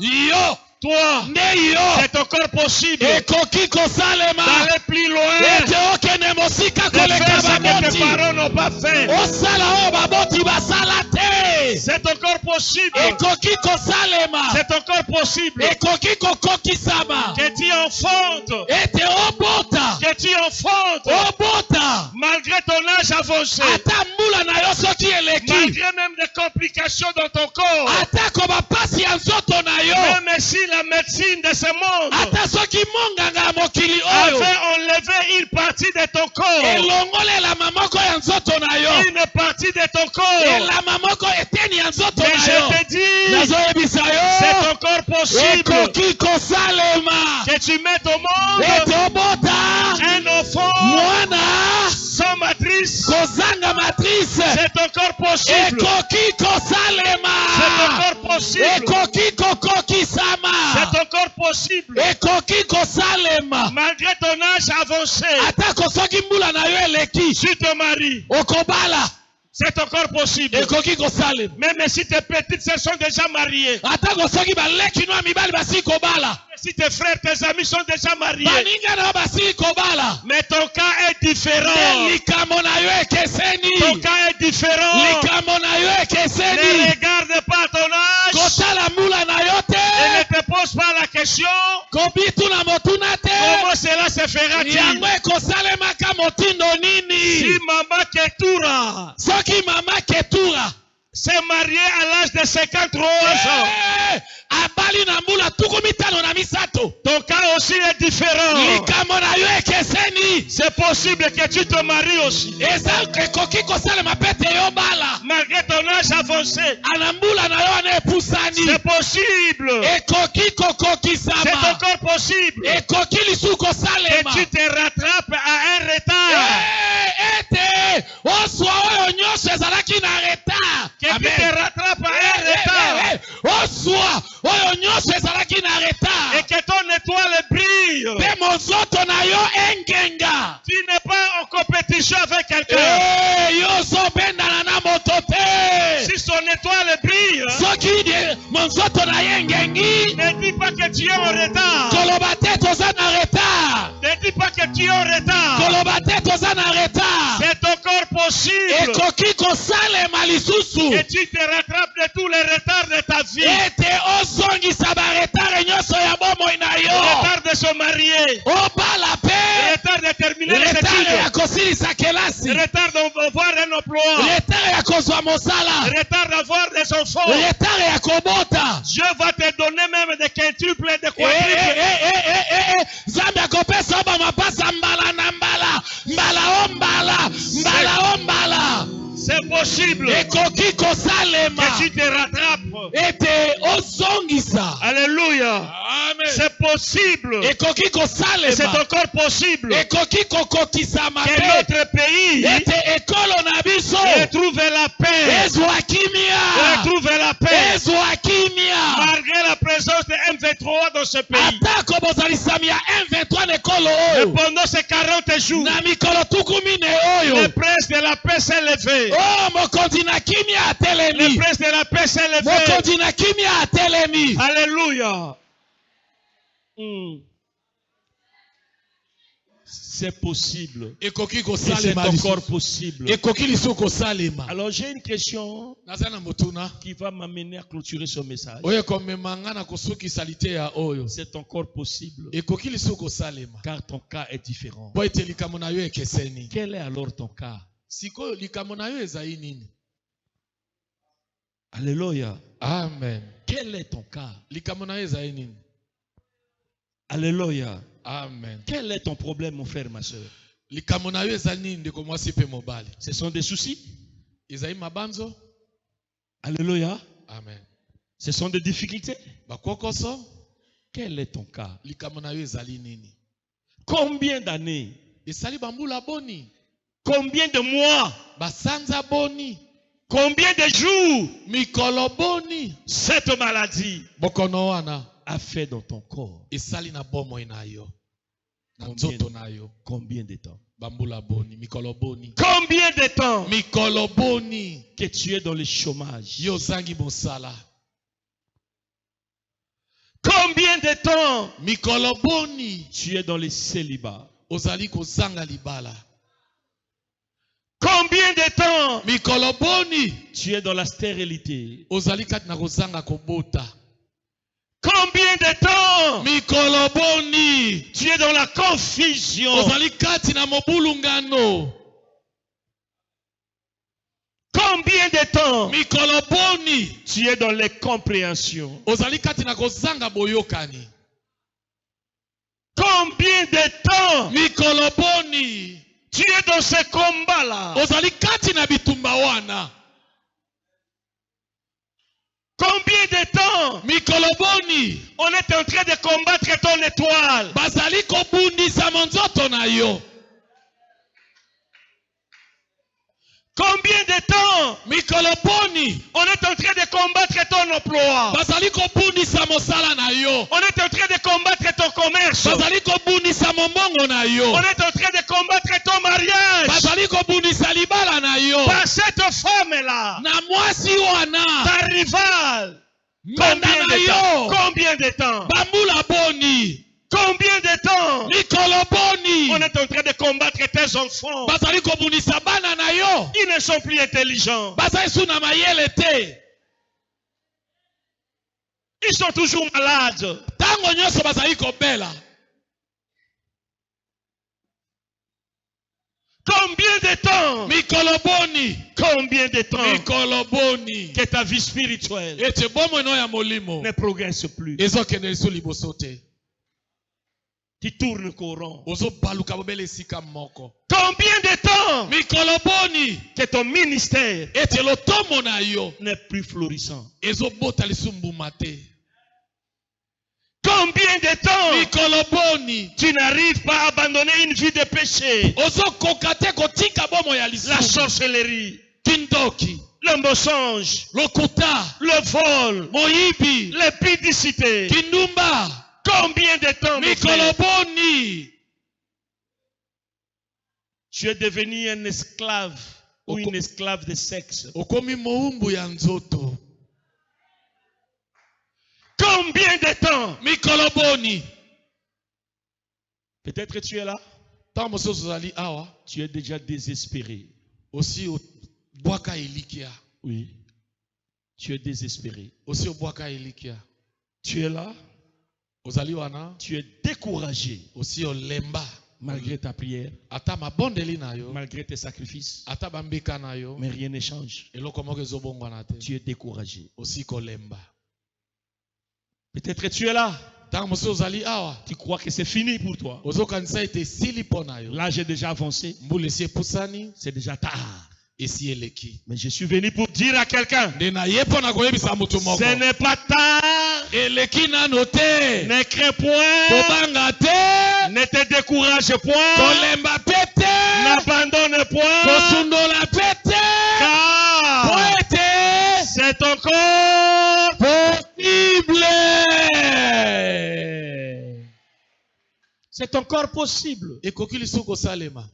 Nde yo. c'est encore possible Ekoki kosalema. d'aller plus loin, Ete okende mosika de faire koleka ce que tes baboti. parents n'ont pas fait. Osala oyo baboti basala te. C'est encore possible. Ekoki kosalema. C'est encore possible Ekoki kokokisama. que tu enfantes, Ete obota. que tu enfantes Obota. malgré ton âge avancé, Ata mbula na yo soki eleki. malgré même des complications dans ton corps, Atako bapasi ya nzoto na yo. même si la médecine de ce monde Ata soki monganga ya mokili oyo. avait enlevé une partie de ton corps, Elongolelama moko ya nzoto na yo. une partie de ton corps, Elama moko eteni ya nzoto mais na yo. je te dis, Nazoyebisa c'est yo. encore possible Ekoki kosalema. que tu mettes au monde Ete obota. un enfant Mwana. sans matrice. Kozanga matrice. C'est encore possible. Ekoki kosalema. C'est encore possible. Ekoki kokokisama. C'est encore possible. Ekoki kosalema. Malgré ton âge avancé, Atako soki mbula na yo eleki. si tu te maries, Okobala. c'est encore possible. Ekoki kosalema. Même si tes petites sœurs sont déjà mariées, Atako soki baleki no mibali basi kobala. si tes frères, tes amis sont déjà mariés, Baninga na basi kobala. mais ton cas est différent. Likambo na yo ekeseni. Ton cas est différent. Likambo na yo Ne ekeseni. regarde pas ton âge Kotala mbula na yo et te. ne te pose pas la question Kobitu na motuna te. comment cela se fera-t-il. Yango ekosalemaka motindo Si nini? maman Ketura Soki mama ketura. s'est mariée à l'âge de 53 ans, Abali na mbula tuku mitano na misato. ton cas aussi est différent. Likambo na yo ekeseni. C'est possible que tu te maries aussi. Eza ekoki kosalema pete yo bala. Malgré ton âge avancé, Ana mbula na yo ana epusani. c'est possible. Ekoki C'est kokokisama. encore possible Ekoki lisu que kosalema. tu te rattrapes à un retard. Ete oswa oyo nyonso ezalaki na retard. Que tu te rattrapes à un retard. Oswa oyo nyonso ezalaki na Et retard. que ton étoile brille. Mpe mozoto na yo engenga. Tu n'es pas en compétition avec quelqu'un. Yo ozobendana na moto te. Si son étoile brille, Soki mozoto na ye engengi. ne dis pas que tu es en retard. Koloba te toza na retard. Ne dis pas que tu es en retard. Koloba te toza na retard. C'est encore possible Ekoki kosalema lisusu. que tu te rattrapes de tous les retards de ta vie. Ete ozongisa baretare nyonso ya bomoi na Le yo. retard de se marier. Obala Le pe. retard de terminer les Retare ya études. kosilisa kelasi. Le retard d'avoir un emploi. Retare ya kozwa mosala. Le retard d'avoir des enfants. Retare ya kobota. Dieu va te donner même des quintuples et des quadruples. Zambi akopesa ba mapasa mbala na mbala. Mbala o mbala. Mbala o mbala. C'est possible Ekoki kosalema. que tu te rattrapes. Ete ozongisa. Alléluia. Amen. C'est possible. Ekoki Et c'est kosalema. encore possible Ekoki kokokisama que te. notre pays Ete ekolo na biso. retrouve la paix. Ezwa kimia. Retrouve la paix. Ezwa kimia. Malgré la présence de M23 dans ce pays. Atako bozalisami ya M23 na ekolo Et oyo. pendant ces 40 jours, Na mikolo tukumine le oyo. prince de la paix s'est levé. Oh, mokonzi na kimia Le atelemi. prince de la paix s'est levé. Mokonzi na kimia atelemi. Alléluia. C'est possible. Ekoki Et c'est kosalema encore lisusu. possible. Ekoki lisu kosalema. Alors j'ai une question Naza na motuna. qui va m'amener à clôturer ce message. Oyo komemanga na kosukisa liteya oyo. C'est encore possible. Ekoki lisu kosalema. Car ton cas est différent. Po ete likambo na yo ekeseni. Quel est alors ton cas? Sikoyo likambo na yo ezali nini? Alléluia. Amen. Quel est ton cas? Likambo na yo ezali nini? Alléluia. Amen. Quel est ton problème, mon frère, ma soeur? Likambo na yo ezali nini ndeko mwasi pe mobali? Ce sont des soucis? Ezali mabanzo? Alléluia. Amen. Ce sont des difficultés? Bakokoso? Quel est ton cas? Likambo na yo ezali nini? Combien d'années? Esali bambula boni? Combien de mois? Basanza boni? Combien de jours Mikolo boni? cette maladie Bokono wana a fait dans ton corps? esali na bomoi na yo. Na Combien, nzoto na yo. combien de temps? Bambula boni, mikolo boni. Combien de temps Mikolo boni. que tu es dans le chômage? Yo zangi mosala. Combien de temps Mikolo boni. tu es dans le célibat? Ozali kozanga libala. Combien de temps Mikolo boni. tu es dans la stérilité? Ozali kati na kozanga kobota. Combien de temps Mikolo boni. tu es dans la confusion? Ozali kati na mobulungano. Combien de temps Mikolo boni. tu es dans les compréhensions? Ozali kati na kozanga boyokani. Combien de temps Mikolo boni. tu es dans ce combat-là? Ozali kati na bitumba wana. Combien de temps Mikolo boni. on est en train de combattre ton étoile? Bazali kobundisa monzoto na yo. Combien de temps Mikolo boni. on est en train de combattre ton ton emploi. bazali kobundisa mosala na yo, On est en train de combattre ton commerce. bazali kobundisa mombongo na yo, On est en train de combattre ton mariage. bazali kobundisa libala na yo, Par cette femme-là, na mwasi wana ta rivale. nganda Combien na de yo, temps? Combien de temps? bambula boni, Combien de temps? likolo boni, On est en train de combattre tes enfants. bazali kobundisa bana na yo, Ils ne sont plus intelligents. bazali su na mayele te, Ils sont toujours malades. ntango nyonso bazali kobela. Combien de temps? Mikolo boni, Combien de temps mikolo boni, que ta vie spirituelle ete bomoi ya molimo ne progresse plus? ezokende lisu liboso te, Tu tournes courant. ozobaluka bobele esika moko. Combien de temps Mikolo boni, que ton ministère ete lotomo na yo n'est plus florissant? ezobota lisu mbuma te. Combien de temps Mikolo boni, tu n'arrives pas à abandonner une vie de péché? ozokoka te kotika bomoi ya La lisumu, sorcellerie, kindoki, le mensonge, lokuta, le vol, moyibi, l'épidicité. kindumba. Combien de temps, mon Mikolo frère? boni, Tu es devenu un esclave ou une esclave de sexe? okomi moumbu ya nzoto. Combien de temps? Mikolo boni, Peut-être tu es là. ntango mosusu ozali awa Tu es déjà désespéré. osi obwaka elikia, Oui. Tu es désespéré. osi obwaka elikia, Tu es là. ozali wana Tu es découragé osi olemba, malgré ta prière, ata mabondeli na yo, malgré tes sacrifices. ata bambika na yo, Mais rien ne change. eloko moko ezobongwana te, Tu es découragé. osi kolemba. Peut-être tu es là. Ntango mosusu ozali awa Tu crois que c'est fini pour toi. ozokanisa ete esili mpo na yo, Là, j'ai déjà avancé. mbula esi epusani, C'est déjà tard. esi eleki. Mais je suis venu pour dire à quelqu'un, Nde na ye mpo na koyebisa motu moko, ce n'est pas tard. eleki nano te, Ne crains point. kobanga te, Ne te décourage point. kolemba pe te, N'abandonne point. kosundola pe te, po Car ete c'est encore possible. C'est encore possible. Ekoki lisuku kosalema,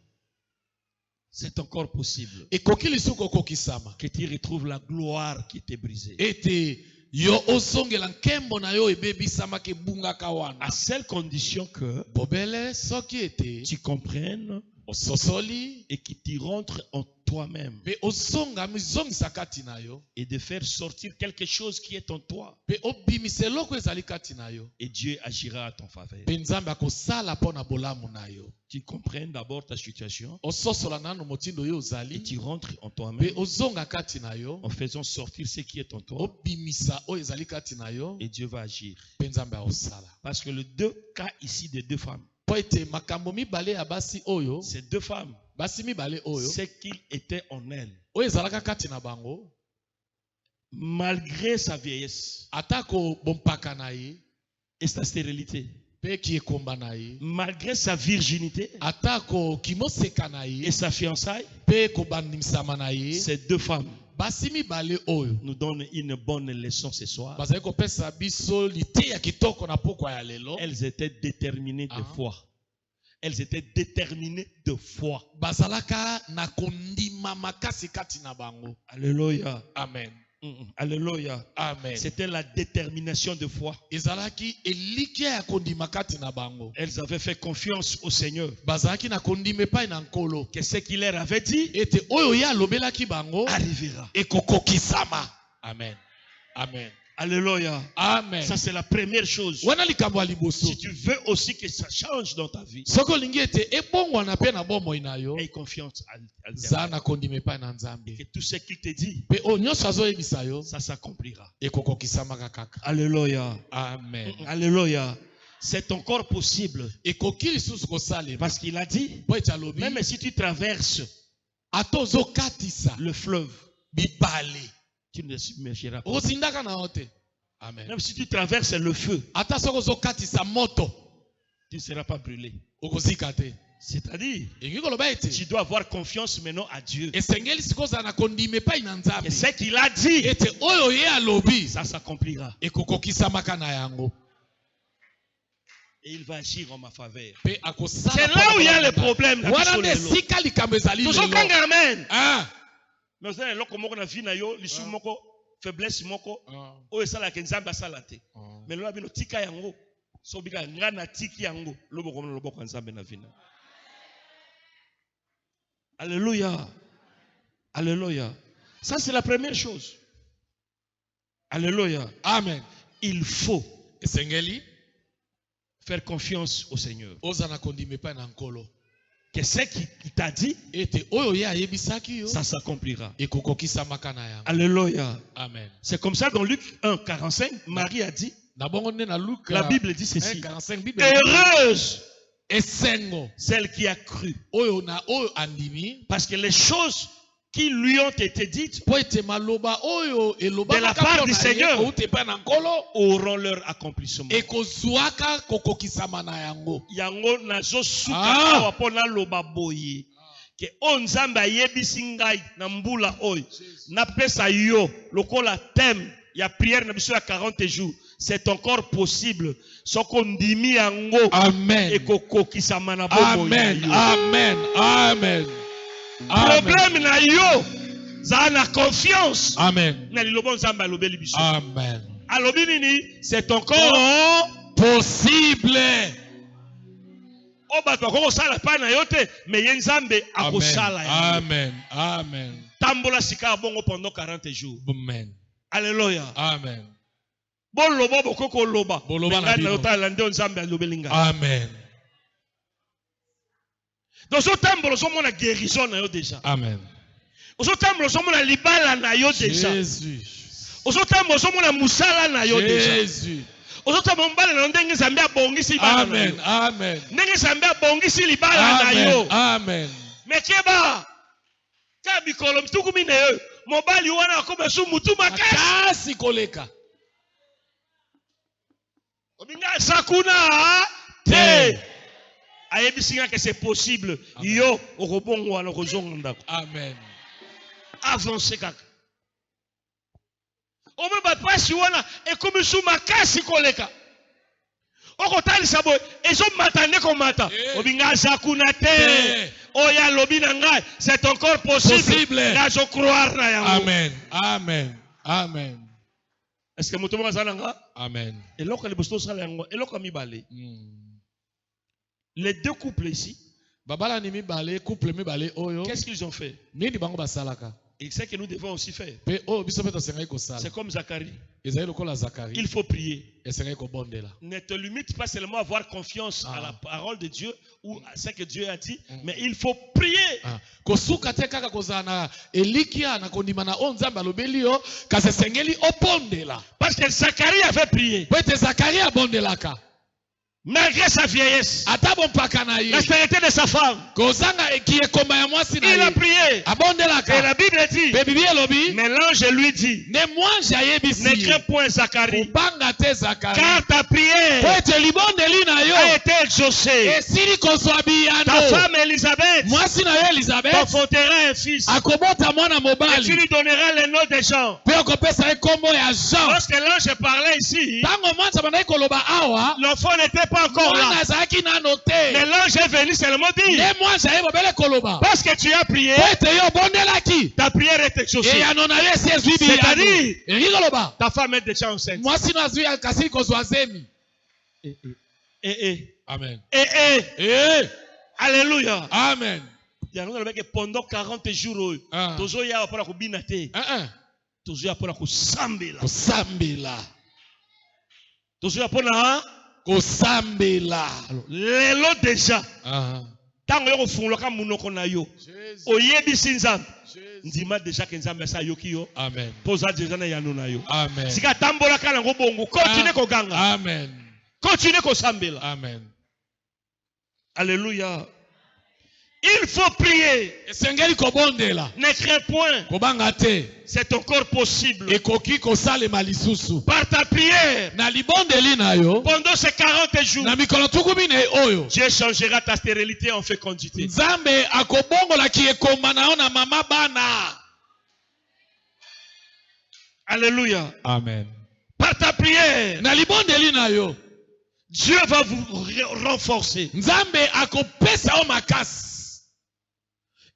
C'est encore possible. ekoki lisuku kokokisama, Que tu retrouves la gloire qui t'est brisée. ete yo ozongela nkembo na yo ebebisamaki ebungaka À wana. seule condition que Bobele soki ete tu comprennes ososoli et que tu rentres en toi-même pe ozonga mizongisa kati na yo, et de faire sortir quelque chose qui est en toi. pe obimisa eloko ezali kati na yo, Et Dieu agira à ton faveur. pe nzambe akosala mpo na bolamu na yo. Tu comprends d'abord ta situation Ososola nano motindo yo et ozali, tu rentres en pe toi-même ozonga kati na yo, en faisant sortir ce qui est en toi. obimisa oyo ezali kati na yo, Et Dieu va agir. pe nzambe akosala. Parce que les deux cas ici des deux femmes, Po ete makambo mibale ya basi oyo, ces deux femmes, basi mibale oyo, ce qu'il était en elle, oyo ezalaka kati na bango, malgré sa vieillesse atako bompaka na ye, et sa stérilité, pe kiekomba na ye, malgré sa virginité atako kimoseka na et ye, sa fiançaille, pe kobandimisama na ye, ces deux femmes basi mibale oyo nous donnent une bonne leçon ce soir. bazali kopesa biso liteya kitoko na pokwa ya lelo. Elles étaient déterminées de foi. Elles étaient déterminées de foi. Bazalaka na kondima makasi kati na bango. Alléluia. Amen. Alléluia. Amen. C'était la détermination de foi. Ezalaki elikia ya kondima kati na bango. Elles avaient fait confiance au Seigneur. Bazalaki na kondima epai na nkolo. Que ce qu'il leur avait dit Ete oyo ya alobelaki bango arrivera. ekokokisama. Amen. Amen. Alléluia. Amen. Ça, c'est la première chose. Wana likambo ya liboso. Si tu veux aussi que ça change dans ta vie, Soko olingi ete ebongwana pe na bomoi na yo, aie confiance à zaa na kondima epai na Nzambe. que tout ce qu'il te dit, Pe oyo nyonso azoyebisa yo ça s'accomplira. ekokokisamaka kaka. Alléluia. Amen. Alléluia. C'est encore possible. Ekoki lisusu kosalema. Parce qu'il a dit, Po ete alobi même si tu traverses ata ozokatisa le fleuve, bibale tu ne submergeras pas. okosindaka na yo te. Amen. Même si tu traverses le feu, Ata soki ozokatisa moto tu ne seras pas brûlé. okozika te. C'est-à-dire, Ingi koloba ete. tu dois avoir confiance maintenant à Dieu. Esengeli sikoza na kondime pa ina Et nzambe. ce qu'il a dit, Ete oyo ye alobi. ça s'accomplira. Ekokokisama na yango. Et il va agir en ma faveur. Pe akosala. C'est là où il y a le problème. Wana ne sika likambo ezali lelo. Toujours quand amen. Ah. Mais vous savez, loko moko na vie na yo, lisu moko, faiblesse moko, o esala ke nzambe asala te. Mais lo bino tika yango, so bika nga na tiki yango, lo boko na loboko nzambe na vie na. Alléluia. Alléluia. Ça c'est la première chose. Alléluia. Amen. Il faut Esengeli faire confiance au Seigneur. ozana kondime pa na nkolo. Que ce qu'il t'a dit, Ete oyo ye ayebisaki yo. ça s'accomplira. Ekokokisama na yango. Alléluia. Amen. C'est comme ça dans Luc 1, 45, Marie a dit, Na bongo ne na Luc. la Bible dit ceci. 45 Bible. Heureuse Esengo. celle qui a cru. Oyo na oyo andimi. Parce que les choses qui lui ont été dites Po ete maloba oyo eloba de la part du Seigneur oute pa na nkolo. auront leur accomplissement. Ekozwaka kokokisama na yango. Yango nazo suka Ah. awa pona loba boye. Que o nzambe ayebisi ngai na mbula oyo. Na pesa yo lokola thème ya prière na biso ya 40 jours. C'est encore possible. Soko ndimi yango. Amen. Ekokokisama na bobo. Amen. Amen. Amen. Problème na yo. Za na confiance. Amen. Na lilobo nzambe alobeli biso. Amen. Alobi nini? C'est encore possible. O bato ko sala pa na yo te, mais ye nzambe akosala ya. Amen. Amen. Tambola sika bongo pendant 40 jours. Amen. Alléluia. Amen. Bon loba bokoko loba. Boloba na na bino. otala nde nzambe alobeli nga. Amen. Donc so tambola so mona guérison na yo déjà. Amen. So tambola so mona libala na yo déjà. Jésus. So tambola so mona musala na yo déjà. Jésus. So tambola mbala na ndenge nzambe abongisi bana na yo. Amen. Amen. Ndenge nzambe abongisi libala na yo. Amen. Mekeba. Ka bikolo mtuku mine yo. Mobali wana akoba su mutu makasi. Makasi koleka. Obinga sakuna te. Ayebisinga que c'est possible. Yo okobongo wana kozonga ndako. Amen. Avancez kaka. Ome bapasi wana ekomi su makasi koleka. Okotalisa boy ezo matane komata. Obinga sakuna te. Oya lobi na ngai, c'est encore possible. Nazo croire na yango. Amen. Amen. Amen. Est-ce que mutu mwana nga? Amen. Eloko le bosto sala yango, eloko mibale. Les deux couples ici, Babala ni mibale, couple mibale oyo. qu'est-ce qu'ils ont fait? Nini bango basalaka. Et c'est ce que nous devons aussi faire. Pe o biso peta sengai ko sala. C'est comme Zacharie. Ezali lokola Zacharie. Il faut prier. Esengai ko bondela. Ne te limite pas seulement à avoir confiance à la parole de Dieu ou à ce que Dieu a dit, mais il faut prier. Kosuka te kaka kozana elikia na kondima na o nzambe alobeli yo kasi sengeli opondela. Parce que Zacharie avait prié. Po ete Zacharie abondelaka. Malgré sa vieillesse, Ata bompaka na ye. la stérilité de sa femme, Kozanga ekiyekomba ya mwasi na ye. il a prié. Abondelaka. Et la Bible dit, Pe Bible elobi. mais l'ange lui dit, Ne mwanji ayebisi. ne crains point Zacharie, Kobanga te Zacharie. car ta prière Po ete libondeli na yo. a été exaucée. Esili kozwa biyano. Ta femme Elisabeth Mwasi na yo Elizabeth. t'enfantera un fils. Akobota mwana Et tu mobali. lui donneras le nom de Jean. Pe okopesa ye kombo ya Jean. Lorsque l'ange parlait ici, Tango mwanza bandai koloba awa. l'enfant n'était pas encore Mwana là. azalaki nano te. Mais l'ange est venu seulement dire, Ne mwanza ye bobele koloba. parce que tu as prié, Po ete yo obondelaki. ta prière est exaucée. Eyano na yo esi ezwi biyano. C'est-à-dire, Eri koloba. ta femme est déjà enceinte. Mwasi na azwi kasi kozwa zemi. Amen. Alléluia. Amen. Pendant 40 jours, tozo ya pour kubina te. Tozo ya pour kusambela. Kusambela. Tozo ya pour na Kusambela. lelo déjà. Tango yo kofungola munoko na yo. Oyebisi nzambe. Ndima déjà ke nzambe sa yoki yo. Amen. Poza déjà na yano na yo. Amen. Sika tambola kala ngo bongo. Continue koganga. Amen. Continue kosambela. Amen. Alléluia. Il faut prier. esengeli kobondela Ne crains point. kobanga te C'est encore possible. ekoki kosalema lisusu Par ta prière, na libondeli na yo pendant ces 40 jours, na mikolo tukumi na oyo Dieu changera ta stérilité en fécondité. nzambe akobongolaki ekoma na yo na mama bana. Alléluia. Amen. Par ta prière, Na libondeli na yo Dieu va vous renforcer. nzambe akopesa yo makasi,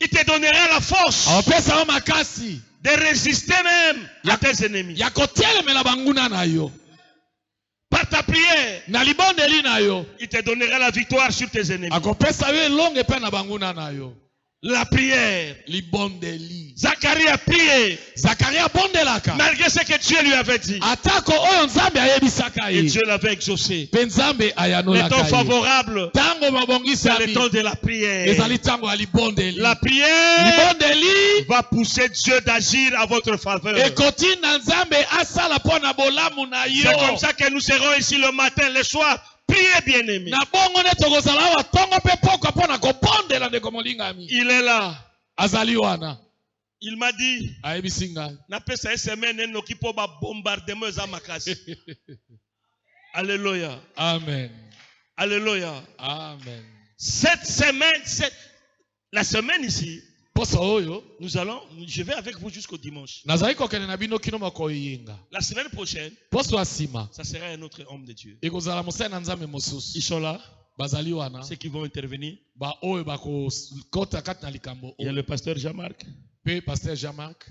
Il te donnera la force akopesa yo makasi de résister même à tes ennemis. ya kotelemela banguna na yo. Par ta prière, Na libondeli na yo il te donnera la victoire sur tes ennemis. akopesa yo elonge mpe na banguna na yo. La prière. Libondeli. Zacharie a prié Zakaria bondelaka malgré ce que Dieu lui avait dit. atako oyo nzambe ayebisaka Et ye Dieu l'avait exaucé. mpe nzambe Le temps ayanolaka ye. favorable, Ntango c'est le babongisami temps de la prière. ezali ntango ya libondeli. La prière Libondeli va pousser Dieu d'agir à votre faveur. ekotinda nzambe asala mpo na bolamu na yo. C'est comme ça que nous serons ici le matin, le soir. Priez, bien-aimés. Na bongo nde tokozala awa ntongo mpe pokwa mpo na kobondela ndeko molingami. Il est là. Azali wana Il m'a dit, ayebisi ngai n'a pas cette semaine, nous qui pour bombardement à Makasi. Alléluia. amen, Alléluia. amen. Cette semaine, la semaine ici, Poso oyo je vais avec vous jusqu'au dimanche. nazali kokende na bino kino makoyinga. La semaine prochaine, Poso ya nsima ça sera un autre homme de Dieu. ekozala mosali na nzambe Ils mosusu sont là, bazali wana ceux qui vont intervenir. ba oyo bakokota kati na likambo Il y a oyo. le pasteur Jean-Marc. Mpe pasteur Jean-Marc,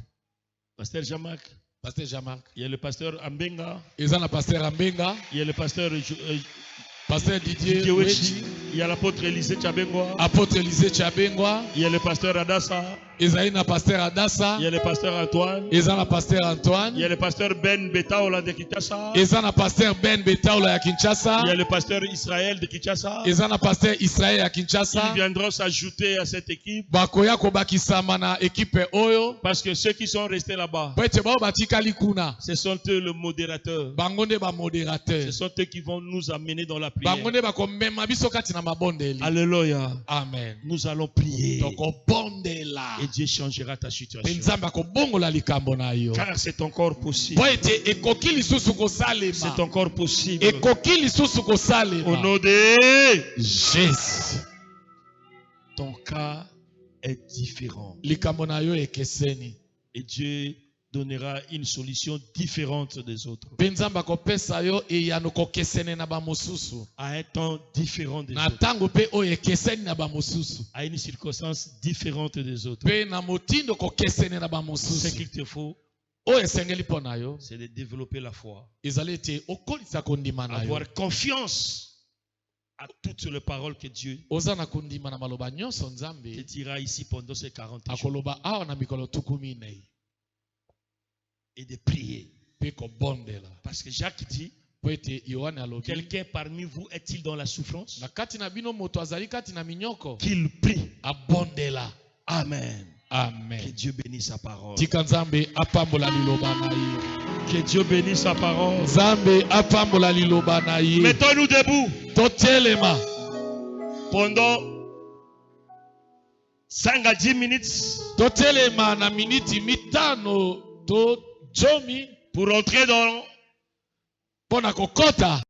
Pasteur Jean-Marc. pasteur Jean-Marc Il y a le pasteur Ambenga. eza na pasteur Ambenga, Il y a le pasteur pasteur Didier Didier Wechi, Wechi. Il y a l'apôtre Élisée Tchabengwa. apôtre Élisée Tchabengwa, Il y a le pasteur Adassa. ezali na pasteur Adassa, Il y a le pasteur Antoine. eza na pasteur Il y a Antoine, le pasteur Ben Betaola de Kinshasa. eza na pasteur Ben Betaula ya Il y a Kinshasa, le pasteur Israël de Kinshasa. eza na pasteur Israël ya Ils Kinshasa. viendront s'ajouter à cette équipe Bakoya kobakisama na ekipe oyo parce que ceux qui sont restés là-bas, po ete bao batikali kuna ce sont eux le modérateur. bango nde bamodérateur, Ce sont eux qui vont nous amener dans la prière. bango nde bakomema biso kati na mabondeli. Alléluia. Amen. Nous allons prier Tokobondela et Dieu changera ta mpe situation. nzambe akobongola likambo na yo Car c'est encore possible. po ete ekoki lisusu C'est kosalema, encore possible. ekoki lisusu Au kosalema. nom de Jésus, ton cas est différent. likambo na yo ekeseni Et Dieu donnera une solution différente des autres. mpe nzambe akopesa yo eyano kokesene na bamosusu À un temps différent des na autres. ntango mpe oyo ekeseni na bamosusu À une circonstance différente des autres. mpe na motindo kokesene na Ce bamosusu. qu'il te faut, Oyo esengeli mpo na yo c'est de développer la foi. ezali ete okolisa kondima na yo, Avoir confiance à toutes les paroles que Dieu oza na kondima na maloba nyonso te nzambe dira ici pendant ces 40 jours. akoloba awa na mikolo tukumi nei, Et de prier. mpe kobondela. Parce que Jacques dit, Po ete Yohane alobi quelqu'un parmi vous est-il dans la souffrance? na kati na bino moto azali kati na minyoko Qu'il prie. abondela. Amen. Que Amen. Dieu bénisse sa parole. Tika nzambe apambola liloba na ye, Que Dieu bénisse sa parole. nzambe apambola liloba na ye. Mettons-nous debout Totelema pendant 5 à 10 minutes totelema na miniti mitano to jomi pour entrer dans mpo na kokota